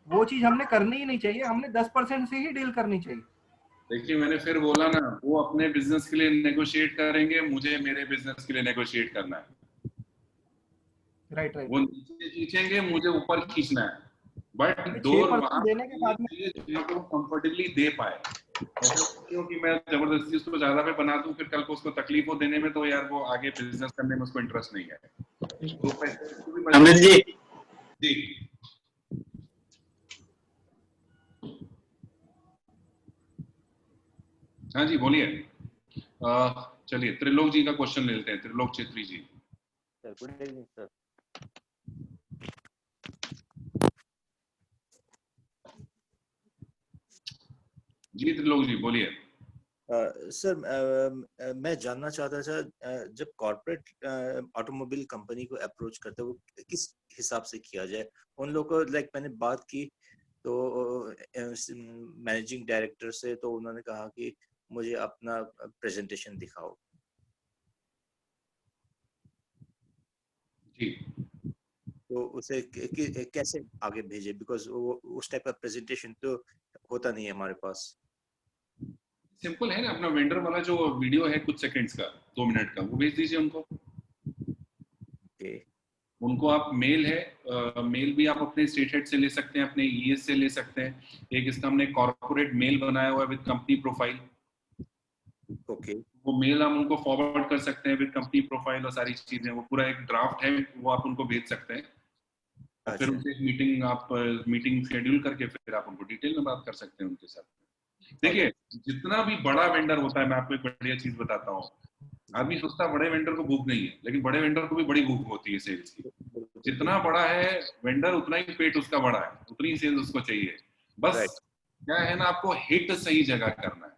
वो चीज हमने करनी ही नहीं चाहिए, हमने 10% से ही डील करनी चाहिए। देखिए मैंने फिर बोला ना, वो अपने बिजनेस के लिए नेगोशिएट करेंगे, मुझे मेरे बिजनेस के लिए नेगोशिएट करना है। राइट। वो नीचे खींचेंगे, मुझे ऊपर खींचना है, बट डोर देने के बाद में कंफर्टेबली दे पाए। क्योंकि मैं जबरदस्ती उसको ज्यादा पे बना दूं, फिर कल को उसको तकलीफ हो देने में, तो यार वो आगे बिजनेस करने में उसको इंटरेस्ट नहीं है। अमित जी हाँ जी बोलिए। चलिए त्रिलोक जी का क्वेश्चन ले लेते हैं। Trilok Chhetri ji. Sir good evening sir. जी त्रिलोक जी बोलिए। सर मैं जानना चाहता था, जब कॉर्पोरेट ऑटोमोबाइल कंपनी को अप्रोच करते हैं वो किस हिसाब से किया जाए? उन लोगों को मैंने बात की तो मैनेजिंग डायरेक्टर से, तो उन्होंने कहा कि मुझे अपना प्रेजेंटेशन दिखाओ। जी। तो उसे कैसे आगे भेजे, बिकॉज उस टाइप का प्रेजेंटेशन तो होता नहीं है हमारे पास। सिंपल है ना, अपना वेंडर वाला जो वीडियो है कुछ सेकंड्स का, 2 मिनट का, वो भेज दीजिए उनको। उनको आप मेल है, मेल भी आप अपने स्टेट हेड से ले सकते हैं, अपने ईएस से ले सकते हैं। एक इसका हमने कॉर्पोरेट मेल बनाया हुआ है विद कंपनी प्रोफाइल। ओके। वो मेल हम उनको फॉरवर्ड कर सकते हैं विद कंपनी प्रोफाइल और सारी चीजें। वो पूरा एक ड्राफ्ट है, वो आप उनको भेज सकते हैं। और फिर उनसे मीटिंग शेड्यूल करके फिर आप उनको डिटेल में बात कर सकते हैं उनके साथ। देखिए जितना भी बड़ा वेंडर होता है, मैं आपको एक बढ़िया चीज बताता हूँ। आदमी सोचता है बड़े वेंडर को भूख नहीं है, लेकिन बड़े वेंडर को भी बड़ी भूख होती है सेल्स की। जितना बड़ा है वेंडर उतना ही पेट उसका बड़ा है, उतनी सेल्स उसको चाहिए। बस क्या है ना, आपको हिट सही जगह करना है।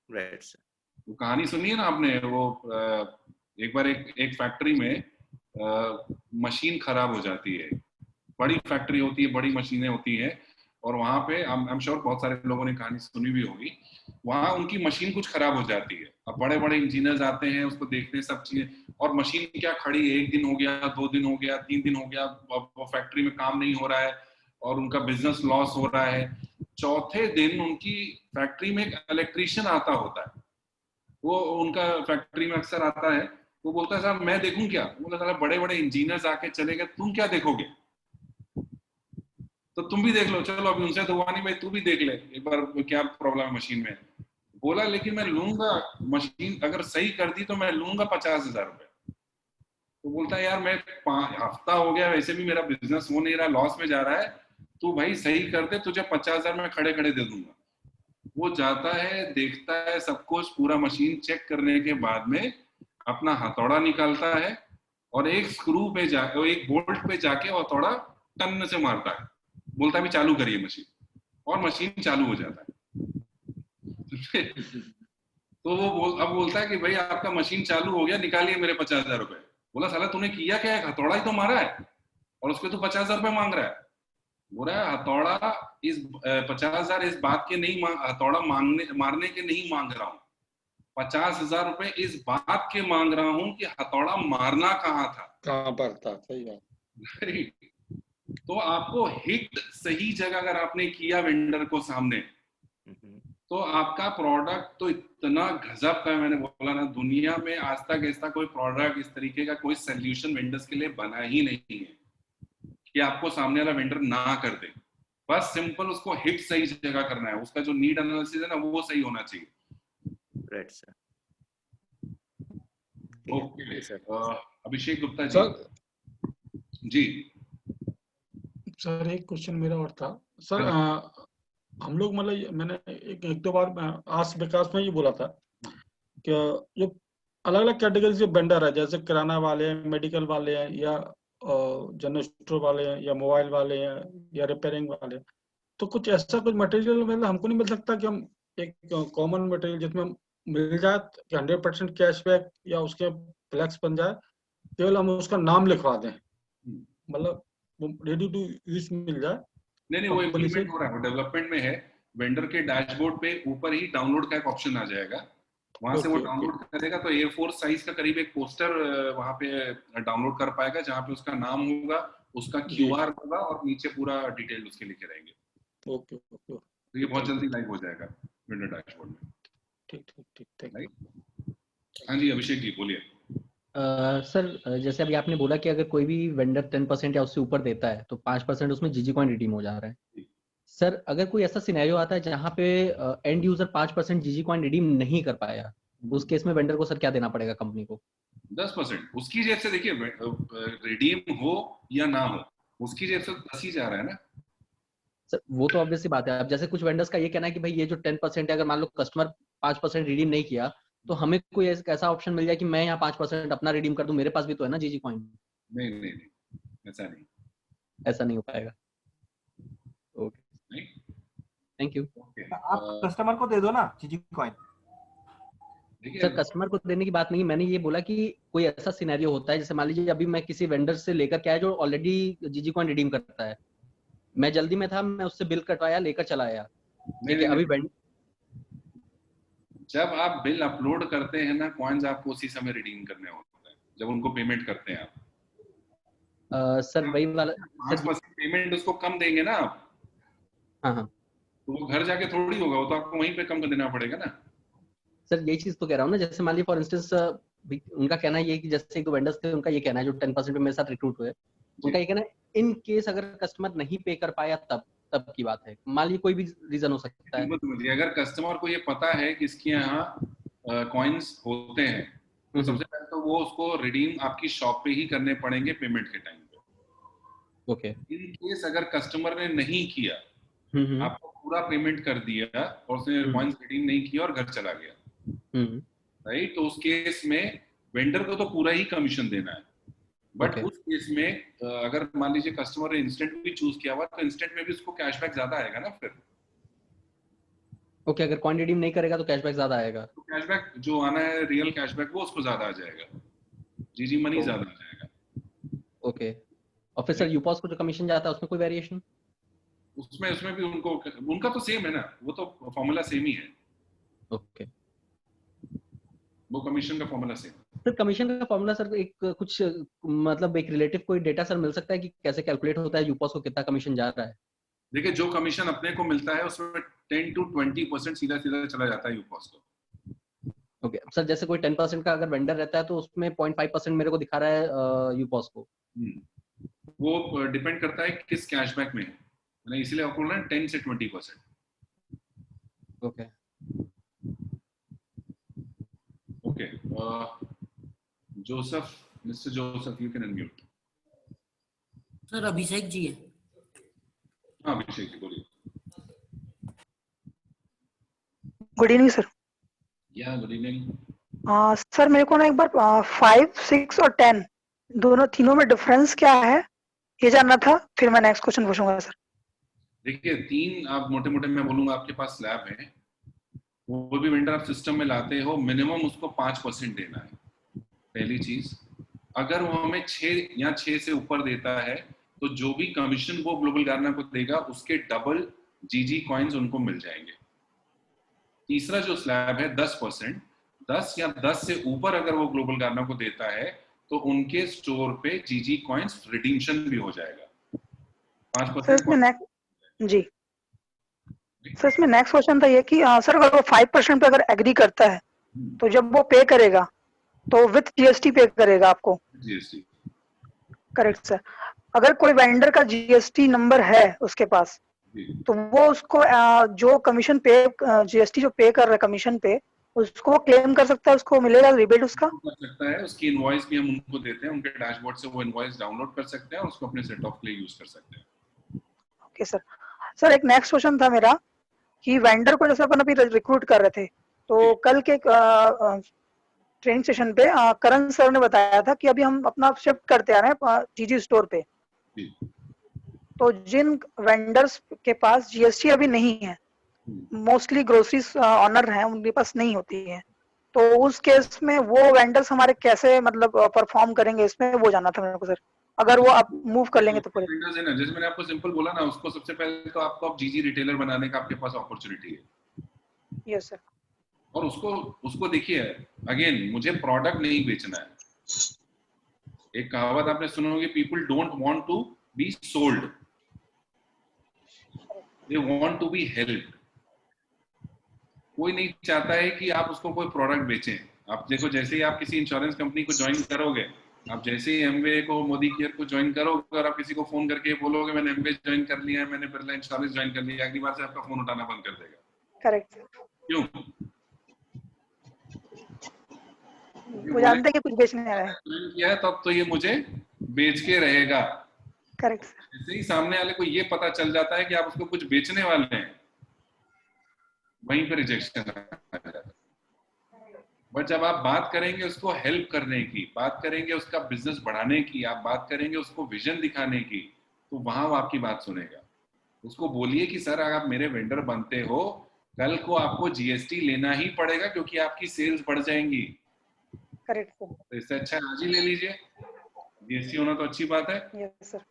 Right sir. वो कहानी सुनी है ना आपने, वो एक बार एक फैक्ट्री में मशीन खराब हो जाती है। बड़ी फैक्ट्री होती है, बड़ी मशीनें होती हैं, और वहां पे आई एम श्योर बहुत सारे लोगों ने कहानी सुनी भी होगी। वहां उनकी मशीन कुछ खराब हो जाती है। अब बड़े बड़े इंजीनियर्स आते हैं, उसको देखते हैं सब चीजें, और मशीन क्या खड़ी है, 1 दिन हो गया, 2 दिन हो गया, 3 दिन हो गया, वो फैक्ट्री में काम नहीं हो रहा है और उनका बिजनेस लॉस हो रहा है। चौथे दिन उनकी फैक्ट्री में एक इलेक्ट्रीशियन आता होता है। वो उनका फैक्ट्री में अक्सर आता है। वो बोलता है साहब मैं देखूं क्या? वो बोलता है बड़े बड़े इंजीनियर्स आके चले गए, तुम क्या देखोगे? तो तुम भी देख लो, चलो अभी उनसे दुआनी भाई तू भी देख ले एक बार क्या प्रॉब्लम है मशीन में। बोला लेकिन मैं लूंगा, मशीन अगर सही कर दी तो मैं लूंगा 50,000 रुपए। तो बोलता है यार मैं हफ्ता हो गया, वैसे भी मेरा बिजनेस हो नहीं रहा, लॉस में जा रहा है, तू भाई सही कर दे, तुझे 50,000 मैं खड़े खड़े दे दूंगा। वो जाता है, देखता है सब कुछ, पूरा मशीन चेक करने के बाद में अपना हथौड़ा निकालता है और एक स्क्रू पे जाके, एक बोल्ट पे जाके हथौड़ा टन से मारता है, बोलता है भी चालू करिए मशीन, और मशीन चालू हो जाता है। तो वो अब बोलता है कि भाई आपका मशीन चालू हो गया, निकालिए मेरे 50,000 रुपए। बोला साला तूने किया क्या, एक हथौड़ा ही तो मारा है और उसके तो 50,000 रुपए मांग रहा है। बोल रहा है हथौड़ा इस 50,000 इस बात के नहीं, हथौड़ा मारने के नहीं मांग रहा हूँ, 50,000 रुपए इस बात के मांग रहा हूँ कि हथौड़ा मारना कहाँ था, कहाँ पर था। सही बात। तो आपको हिट सही जगह अगर आपने किया वेंडर को सामने, तो आपका प्रोडक्ट तो इतना गजब का है। मैंने बोला ना, दुनिया में आज तक ऐसा कोई प्रोडक्ट, इस तरीके का कोई सोल्यूशन वेंडर्स के लिए बना ही नहीं है कि आपको सामने वाला वेंडर ना कर दे। बस सिंपल उसको हिट सही जगह करना है, उसका जो नीड एनालिसिस है ना वो सही होना चाहिए। Right sir. Okay Abhishek Gupta ji. जी सर एक क्वेश्चन मेरा और था सर, हम लोग मतलब मैंने एक दो बार आज विकास में ये बोला था कि जो अलग अलग कैटेगरी से वेंडर है, जैसे किराना वाले हैं, मेडिकल वाले हैं, या जनरल स्टोर वाले हैं, या मोबाइल वाले हैं, या रिपेयरिंग वाले हैं, तो कुछ ऐसा कुछ मटेरियल मतलब हमको नहीं मिल सकता कि हम एक कॉमन मटेरियल जिसमें मिल जाए कि 100% कैशबैक या उसके फ्लैक्स बन जाए, केवल हम उसका नाम लिखवा दें, मतलब रेडी टू यूज मिल जाए। नहीं वो इम्प्लीमेंट हो रहा है, वो डेवलपमेंट में है। वेंडर के डैशबोर्ड पे ऊपर ही डाउनलोड का एक ऑप्शन आ जाएगा, वहां से वो डाउनलोड करेगा तो A4 साइज का करीब एक पोस्टर वहां पे डाउनलोड कर पाएगा, जहां पे उसका नाम होगा, उसका QR होगा और नीचे पूरा डिटेल उसके लिखे रहेंगे। ओके तो ये बहुत जल्दी लाइव हो जाएगा वेंडर डैशबोर्ड में। ठीक। हाँ जी अभिषेक जी बोलिए। सर जैसे अभी आपने बोला कि अगर कोई भी वेंडर 10% या उससे ऊपर देता है तो 5% उसमें जीजी कॉइन रिडीम हो जा रहा है। सर अगर कोई ऐसा सिनेरियो आता है जहाँ पे एंड यूजर 5% जीजी कॉइन रिडीम नहीं कर पाया, उस केस में वेंडर को सर क्या देना पड़ेगा कंपनी को? 10% उसकी जेब से। देखिए रिडीम हो या ना हो, उसकी जेब से 10 ही जा रहा है ना सर। वो तो ऑब्वियस सी बात है। अब जैसे कुछ वेंडर्स का ये कहना है कि भाई ये जो 10% है, अगर मान लो कस्टमर 5% रिडीम नहीं किया तो हमें कोई ऐसा ऑप्शन मिल जाए कि मैं यहाँ 5% अपना रिडीम कर दूं, मेरे पास भी तो है ना जीजी कॉइन। नहीं ऐसा नहीं हो पाएगा। Okay thank you. आप कस्टमर को दे दो ना जीजी कॉइन। सर कस्टमर को देने की बात नहीं, मैंने ये बोला कि कोई ऐसा सिनेरियो होता है, जैसे मान लीजिए अभी मैं किसी वेंडर से लेकर के आया जो ऑलरेडी जीजी कॉइन रिडीम करता है, मैं जल्दी में था, मैं उससे बिल कटवाया लेकर चला आया, ठीक है। अभी जब आप बिल अपलोड करते हैं ना, कॉइन्स आपको उसी समय रिडीम करने होते हैं जब उनको पेमेंट करते हैं आप। सर वही वाला 5% पेमेंट उसको कम देंगे ना आप। हाँ तो वो घर जाके थोड़ी होगा, वो तो आपको वहीं पे कम कर देना पड़ेगा ना। सर यही चीज तो कह रहा हूँ ना, जैसे मान लीजिए फॉर इंस्टेंस उनका कहना ये है कि जैसे एक दो वेंडर्स थे, उनका ये कहना है जो 10% पे मेरे साथ रिक्रूट हुए, उनका ये कहना है इन केस अगर कस्टमर नहीं पे कर पाया तब की बात है। मान लीजिए कोई भी रीजन हो सकता है। अगर कस्टमर को ये पता है कि इसके यहाँ कॉइन्स होते हैं, तो सबसे पहले तो वो उसको रिडीम आपकी शॉप पे ही करने पड़ेंगे पेमेंट के टाइम पे। ओके। इन केस अगर कस्टमर ने नहीं किया, आपको पूरा पेमेंट कर दिया और उसने कॉइन्स रिडीम नहीं किया और घर चला गया, राइट, तो उस केस में वेंडर को तो पूरा ही कमीशन देना है। बट उस केस में अगर मान लीजिए कस्टमर ने इंस्टेंट भी चूज किया हुआ, तो इंस्टेंट में भी उसको कैशबैक ज्यादा आएगा ना फिर। ओके अगर कॉइन रिडीम नहीं करेगा तो कैशबैक ज्यादा आएगा। तो कैशबैक जो आना है रियल कैशबैक वो उसको ज्यादा आ जाएगा, जीजी मनी ज्यादा आ जाएगा। ओके और फिर सर यूपॉस को जो कमीशन जाता है उसमें कोई वेरिएशन? उसमें भी उनका तो सेम है ना, वो तो फॉर्मूला सेम ही है। ओके वो कमीशन का फॉर्मूला सेम। सर कमीशन का फॉर्मूला सर एक कुछ मतलब एक रिलेटिव कोई डेटा सर मिल सकता है कि कैसे कैलकुलेट होता है, यूपॉस को कितना कमीशन जा रहा है? देखिए जो कमीशन अपने को मिलता है उसमें 10 to 20% सीधा चला जाता है यूपॉस को। ओके सर जैसे कोई 10% का अगर वेंडर रहता है तो उसमें 0.5% मेरे को दिखा रहा है यूपॉस को। वो डिपेंड करता है किस कैशबैक में है, इसलिए आपको बोलना 10 से 20%। Okay okay Joseph, mister Joseph you can unmute. Sir Abhishek ji है। हाँ अभिषेक जी बोलिए। Good evening sir. Yeah good evening. Sir मेरे को ना एक बार 5, 6 और 10 तीनों में डिफरेंस क्या है ये जानना था, फिर मैं नेक्स्ट क्वेश्चन पूछूंगा सर। देखिए 3 आप मोटे मोटे मैं बोलूंगा आपके पास स्लैब है, वो भी वेंडर आप सिस्टम में लाते हो मिनिमम उसको 5% देना है। पहली चीज, अगर वो हमें 6 या 6 से ऊपर देता है तो जो भी कमीशन वो ग्लोबल गार्ना को देगा उसके डबल जीजी कॉइन्स उनको मिल जाएंगे। तीसरा जो स्लैब है 10%, 10 या 10 से ऊपर अगर वो ग्लोबल गार्ना को देता है तो उनके स्टोर पे जीजी कॉइन्स रिडीम्शन भी हो जाएगा 5%। जी सर, इसमें नेक्स्ट क्वेश्चन था ये कि सर अगर वो 5% पे अगर एग्री करता है तो जब वो पे करेगा तो विथ जीएसटी पे करेगा आपको? जीएसटी। Correct sir. अगर कोई वेंडर का जीएसटी नंबर है उसके पास तो वो उसको जो कमीशन पे जीएसटी जो पे कर रहा है कमीशन पे उसको वो क्लेम कर सकता है, उसको मिलेगा रिबेट उसका? कर सकता है, उसकी इनवॉइस भी हम उनको देते हैं, उनके डैशबोर्ड से वो इनवॉइस डाउनलोड कर सकते हैं और उसको अपने सेट ऑफ के लिए यूज कर सकते हैं। Okay sir. सर एक नेक्स्ट क्वेश्चन था मेरा कि वेंडर को जैसे अपन अभी रिक्रूट कर रहे थे तो कल के ट्रेनिंग सेशन पे करण सर ने बताया था कि अभी हम अपना शिफ्ट करते आ रहे हैं जीजी स्टोर पे। तो जिन वेंडर्स के पास जीएसटी अभी नहीं है, मोस्टली ग्रोसरीज ऑनर हैं, उनके पास नहीं होती है, तो उस केस में वो वेंडर्स हमारे कैसे मतलब परफॉर्म करेंगे, इसमें वो जानना था मेरे को सर। अगर वो आप मूव कर लेंगे तो पूरे वेंडर्स है ना, जैसे मैंने आपको सिंपल बोला ना, उसको सबसे पहले तो आपको आप जीजी रिटेलर बनाने का आपके पास अपॉर्चुनिटी है। Yes sir. और उसको देखिए, अगेन मुझे प्रोडक्ट नहीं बेचना है। एक कहावत आपने सुना होगी, people don't want to be sold, they want to be helped. कोई नहीं चाहता है कि आप उसको कोई प्रोडक्ट बेचें। आप देखो, जैसे ही आप किसी इंश्योरेंस कंपनी को ज्वाइन करोगे, आप जैसे ही एमवे को, मोदी केयर को ज्वाइन करोगे और आप किसी को फोन करके बोलोगे मैंने एमवे ज्वाइन कर लिया है, मैंने बिरला इंश्योरेंस ज्वाइन कर लिया है, अगली बार से आपका फोन उठाना बंद कर देगा। करेक्ट। क्यों? वो जानते हैं कि कुछ बेचने आ रहा है। किया है तब तो ये मुझे बेच के रहेगा। करेक्ट। जैसे ही सामने वाले को ये पता चल जाता है कि आप उसको कुछ बेचने वाले हैं, वहीं पे रिजेक्शन आ जाता है। बट जब आप बात करेंगे उसको हेल्प करने की, बात करेंगे उसका बिजनेस बढ़ाने की, आप बात करेंगे उसको विजन दिखाने की, तो वहां वो आपकी बात सुनेगा। उसको बोलिए कि सर अगर आप मेरे वेंडर बनते हो, कल को आपको जीएसटी लेना ही पड़ेगा क्योंकि आपकी सेल्स बढ़ जाएंगी। करेक्ट। तो इससे अच्छा आज ही ले लीजिए, जीएसटी होना तो अच्छी बात है। Yes sir.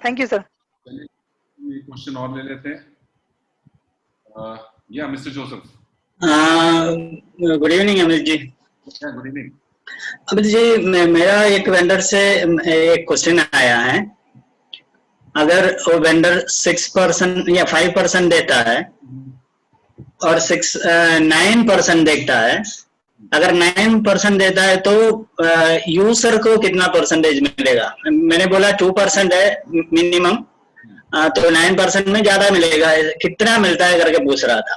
Thank you sir. चलिए एक क्वेश्चन और ले लेते हैं। या mister Joseph. Good evening Amit ji. Good evening Amit ji, मेरा एक वेंडर से एक क्वेश्चन आया है। अगर वो वेंडर 6% या 5% देता है और 9% देखता है, अगर 9% देता है तो यूजर को कितना परसेंटेज मिलेगा? मैंने बोला 2% है मिनिमम, तो 9% में ज्यादा मिलेगा, कितना मिलता है करके पूछ रहा था।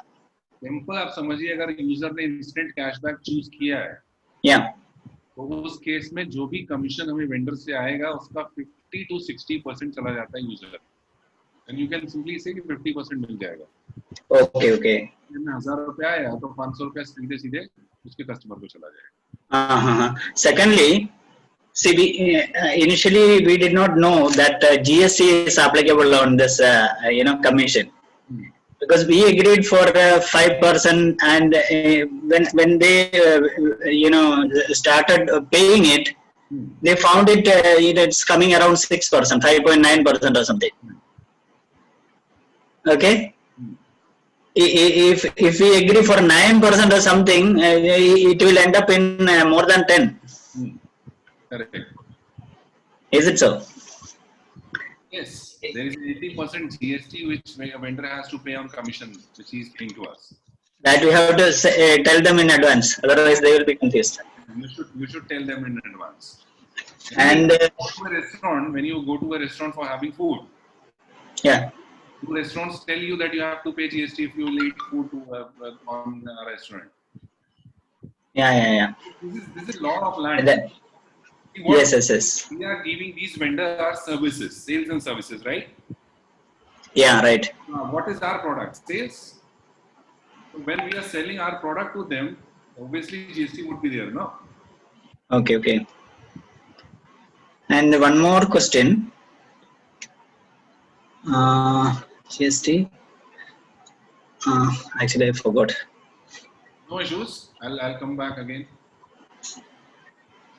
सिंपल आप समझिए, अगर यूजर ने इंस्टेंट कैशबैक चूज किया है या तो उस केस में जो भी कमीशन हमें वेंडर से आएगा उसका 50 to 60% चला जाता है user, and you can simply से कि 50% मिल जाएगा। Okay okay. 1000 रुपया आया तो 500 रुपया सीधे सीधे उसके कस्टमर को चला जाएगा। हाँ। Secondly, see, initially we did not know that GST is applicable on this, commission, because we agreed for 5%, and when they started paying it, they found it it's coming around 6%, 5.9% or something. Okay. If we agree for 9% or something, it will end up in more than 10. Correct. Is it so? Yes, there is 80% GST which a vendor has to pay on commission, which he is paying to us. That we have to tell them in advance, otherwise they will be confused. You should tell them in advance. And when you go to a restaurant for having food, yeah, restaurants tell you that you have to pay GST if you will eat food on a restaurant. Yeah. This is a lot of land. Yes. We are giving these vendors our services, sales and services, right? Yeah, right. What is our product? Sales. When we are selling our product to them, obviously GST would be there, no? Okay, okay. And one more question. GST. Actually, I forgot. No issues. I'll come back again.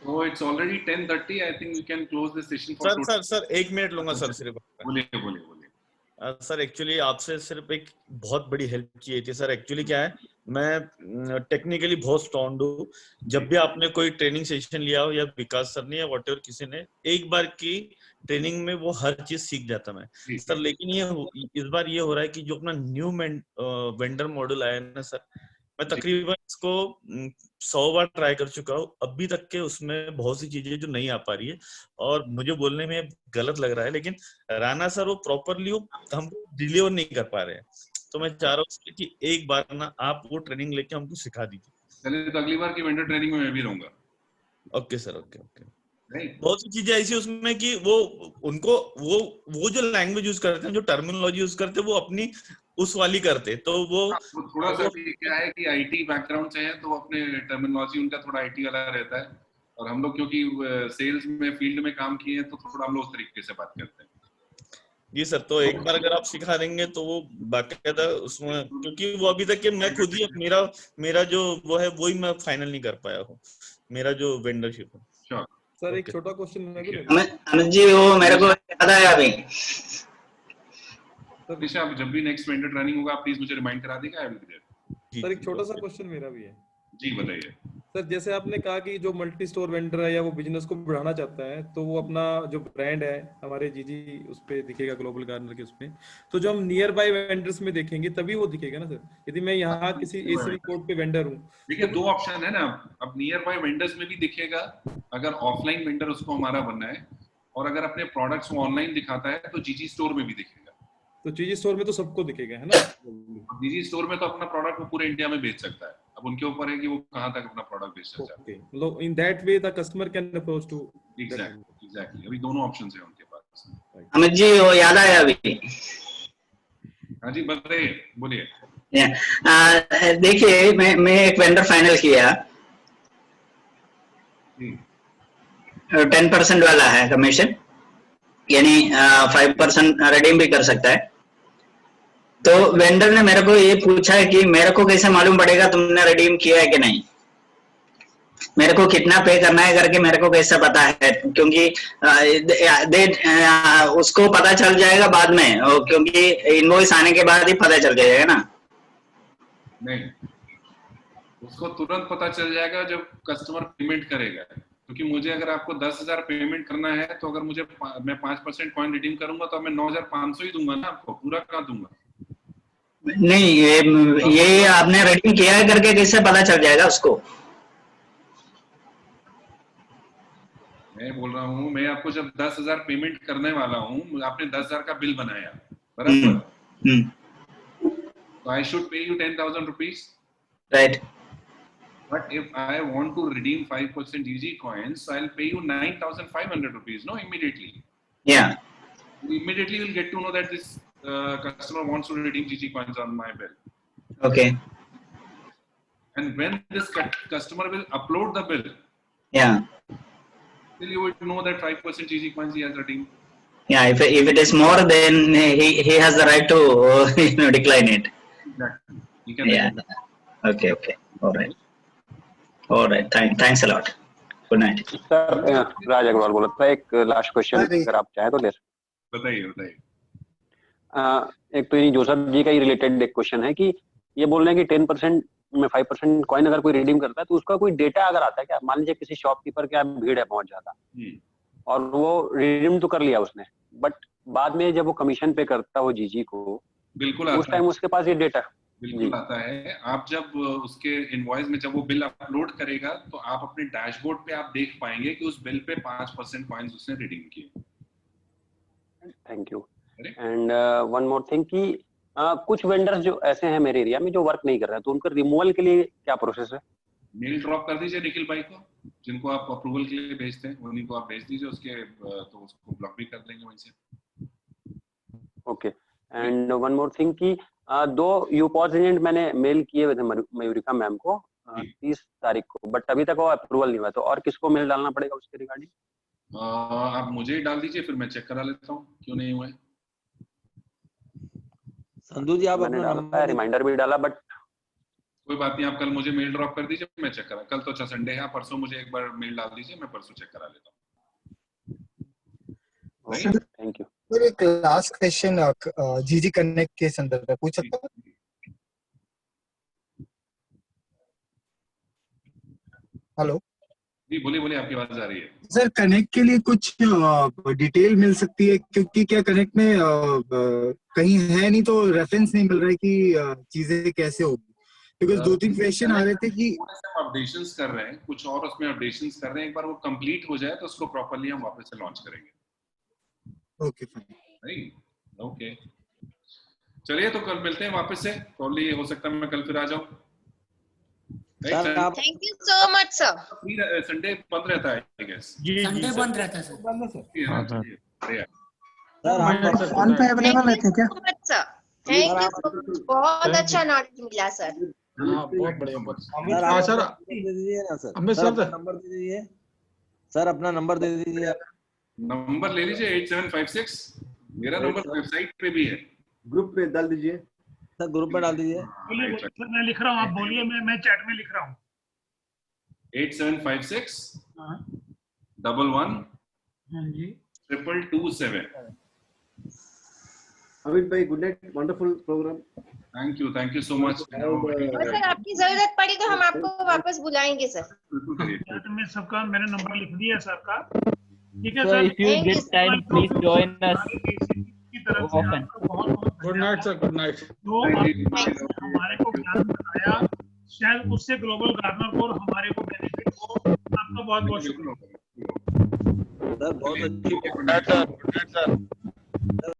So it's already 10:30. I think we can close this session for today. Sir 1 minute लूंगा sir सिर्फ। बोलिए। Sir actually आपसे सिर्फ एक बहुत बड़ी help चाहिए थी सर। एक्चुअली क्या है, मैं टेक्निकली बहुत स्ट्रॉन्ग हूँ। जब भी आपने कोई ट्रेनिंग सेशन लिया हो या विकास सर ने या व्हाटएवर किसी ने, एक बार की ट्रेनिंग में वो हर चीज सीख जाता मैं सर। लेकिन ये इस बार ये हो रहा है कि जो अपना न्यू वेंडर मॉडल आया है ना सर, मैं तकरीबन इसको 100 बार ट्राई कर चुका हूँ। अभी तक के उसमें बहुत सी चीजें जो नहीं आ पा रही है और मुझे बोलने में गलत लग रहा है, लेकिन राणा सर वो प्रॉपरली हम डिलीवर नहीं कर पा रहे हैं। तो मैं चाह रहा हूँ कि एक बार ना आप वो ट्रेनिंग लेके हमको सिखा दीजिए। चलिए, तो अगली बार की वेंडर ट्रेनिंग में मैं भी रहूंगा। Okay sir, okay okay. बहुत सी चीजें ऐसी उसमें कि वो उनको वो जो लैंग्वेज यूज करते हैं, जो टर्मिनोलॉजी यूज करते हैं, वो अपनी उस वाली करते, तो वो थोड़ा सा क्या है कि आईटी बैकग्राउंड से है तो अपने टर्मिनोलॉजी उनका थोड़ा आईटी वाला रहता है, और हम लोग क्योंकि सेल्स में फील्ड में काम किए हैं तो थोड़ा हम लोग उस तरीके से बात करते हैं। जी सर, तो एक बार अगर आप सिखा देंगे तो वो बाकायदा उसमें, क्योंकि वो अभी तक के मैं खुद ही मेरा जो वो है वही मैं फाइनल नहीं कर पाया हूँ, मेरा जो वेंडरशिप है। सर एक छोटा क्वेश्चन मैं भी अनुज जी, वो मेरे को याद आया अभी। सर आप जब भी नेक्स्ट वेंडर ट्रेनिंग होगा आप प्लीज मुझे रिमाइंड करा देगा। I will be there. Sir एक छोटा सा क्वेश्चन मेरा भी है। जी बताइए सर। जैसे आपने कहा कि जो मल्टी स्टोर वेंडर है या वो बिजनेस को बढ़ाना चाहता है, तो वो अपना जो ब्रांड है हमारे जीजी उस पे दिखेगा, ग्लोबल गार्डनर के उसमें, तो जो हम नियर बाय वेंडर्स में देखेंगे तभी वो दिखेगा ना सर। यदि मैं यहाँ किसी एसीबी कोड पे वेंडर हूँ, देखिए दो ऑप्शन है ना, अब नियर बाय वेंडर्स में भी दिखेगा अगर ऑफलाइन वेंडर उसको हमारा बनना है, और अगर अपने प्रोडक्ट्स को ऑनलाइन दिखाता है तो जीजी स्टोर में भी दिखेगा। तो जीजी स्टोर में तो सबको दिखेगा, है ना? जीजी स्टोर में तो अपना प्रोडक्ट वो पूरे इंडिया में बेच सकता है। अब उनके ऊपर है कि वो कहां तक अपना प्रोडक्ट बेचना चाहते हैं। मतलब in that way the customer can approach to. Exactly अभी दोनों ऑप्शंस हैं उनके पास। अमित जी, वो याद आया अभी। हाँ जी बताइए, बोलिए। देखिए, मैं एक वेंडर फाइनल किया, 10% वाला है कमीशन, यानी 5% रिडीम भी कर सकता है। तो वेंडर ने मेरे को ये पूछा है कि मेरे को कैसे मालूम पड़ेगा तुमने रिडीम किया है कि नहीं, मेरे को कितना पे करना है करके मेरे को कैसे पता है, क्योंकि उसको पता चल जाएगा बाद में, क्योंकि इनवॉइस आने के बाद ही पता चल जाएगा ना। नहीं, उसको तुरंत पता चल जाएगा जब कस्टमर पेमेंट करेगा, क्योंकि मुझे अगर आपको 10,000 पेमेंट करना है तो अगर मैं 5% कॉइन रिडीम करूंगा तो मैं 9,500 ही दूंगा ना, आपको पूरा कहाँ दूंगा? नहीं, ये आपने रिडीम किया है करके कैसे पता चल जाएगा उसको? मैं बोल रहा हूँ, मैं आपको जब 10,000 पेमेंट करने वाला हूँ, आपने 10,000 का बिल बनाया, बराबर? तो I should pay you 10,000 rupees, right? But if I want to redeem 5% GG coins, so I'll pay you 9,500 rupees, no, immediately. Yeah. Immediately you'll get to know that this customer wants to redeem GG coins on my bill. Okay. And when this customer will upload the bill, yeah, then you will know that 5% GG coins he has redeemed. Yeah, if it is more, then he has the right to decline it. Exactly. You can. Yeah. Okay. All right. Thanks a lot. Good night. Sir Raj Agarwal बोल रहा था, एक last question अगर आप चाहें तो ले। बताइए। एक तो जोसेफ जी का ही रिलेटेड एक क्वेश्चन है कि ये बोल रहे हैं कि 10% में 5% कॉइन अगर कोई रिडीम करता है तो उसका कोई डेटा अगर आता है क्या? मान लीजिए किसी शॉपकीपर के यहाँ भीड़ है बहुत ज्यादा और वो रिडीम तो कर लिया उसने, बट बाद में जब वो कमीशन पे करता है वो जीजी को, बिल्कुल उस टाइम उसके पास ये डेटा बिल्कुल आता है। आप जब उसके इनवॉइस में जब वो बिल अपलोड करेगा तो आप अपने डैशबोर्ड पे आप देख पाएंगे कि उस बिल पे 5% कॉइन्स उसने रिडीम किए। Thank you. And one more thing कि कुछ वेंडर्स जो ऐसे हैं मेरे एरिया में जो वर्क नहीं कर रहे हैं, तो उनका रिमूवल के लिए क्या प्रोसेस है? मेल ड्रॉप कर दीजिए निखिल भाई को, जिनको आप अप्रूवल के लिए भेजते हैं उन्हीं को आप भेज दीजिए, उसके तो उसको ब्लॉक भी कर देंगे वहीं से। Okay. And one more thing कि 2 यूपॉज एजेंट मैंने मेल किए हुए थे मयूरिका मैम को 30 तारीख को, बट अभी तक वो अप्रूवल नहीं हुआ, तो और किसको मेल डालना पड़ेगा उसके रिगार्डिंग? आप मुझे ही डाल दीजिए, फिर मैं चेक करा लेता हूँ क्यों नहीं हुआ है। संधू जी आप मैंने डाला, रिमाइंडर भी डाला, बट कोई बात नहीं, आप कल मुझे मेल ड्रॉप कर दीजिए, मैं चेक करा। कल तो अच्छा संडे है, परसों मुझे एक बार मेल डाल दीजिए, मैं परसों चेक करा लेता हूँ। Thank you. सर एक लास्ट क्वेश्चन जीजी कनेक्ट के संदर्भ में पूछ सकता हूँ? हेलो जी बोलिए बोलिए, आपकी आवाज आ रही है। सर, कनेक्ट के लिए कुछ डिटेल मिल सकती है, क्योंकि क्या कनेक्ट में कहीं है नहीं तो रेफरेंस नहीं मिल रहा है कि चीजें कैसे होगी, बिकॉज 2-3 क्वेश्चन आ रहे थे कि अपडेशंस कर रहे हैं कुछ और, उसमें अपडेशंस कर रहे हैं, एक बार वो कंप्लीट हो जाए तो उसको प्रॉपर्ली हम वापस से लॉन्च करेंगे। ओके फाइन, ओके चलिए, तो कल मिलते हैं वापस से, प्रॉब्ली हो सकता है मैं कल फिर आ जाऊं। Thank you so much sir. Sunday बंद रहता है आई गेस। संडे बंद रहता है सर। सर हम फोन पे अवेलेबल रहते हैं क्या? थैंक यू सो मच, बहुत अच्छा नॉलेज मिला सर। हाँ बहुत बढ़िया, बहुत सर दे दीजिए ना सर, सर नंबर दे दीजिए सर, अपना नंबर दे दीजिए। नंबर ले लीजिए 8756, मेरा नंबर वेबसाइट पे भी है, ग्रुप पे डाल दीजिए सर, ग्रुप में डाल दीजिए। बोलिए सर, मैं लिख रहा हूँ, आप बोलिए, मैं चैट में लिख रहा हूँ। 8756 11 हाँ जी 2227। अमित भाई good night, wonderful programme. Thank you so much. और सर आपकी जरूरत पड़ी तो हम आपको वापस बुलाएंगे सर। चैट में सबका मैंने नंबर लिख दिया सर का, ठीक है So sir. if you get time, please join us often. Good night sir, good night. जो आपने हमारे को ज्ञान बताया, शायद उससे ग्लोबल गार्डनर को और हमारे को बेनिफिट हो। आपका बहुत बहुत शुक्रिया सर, बहुत अच्छी।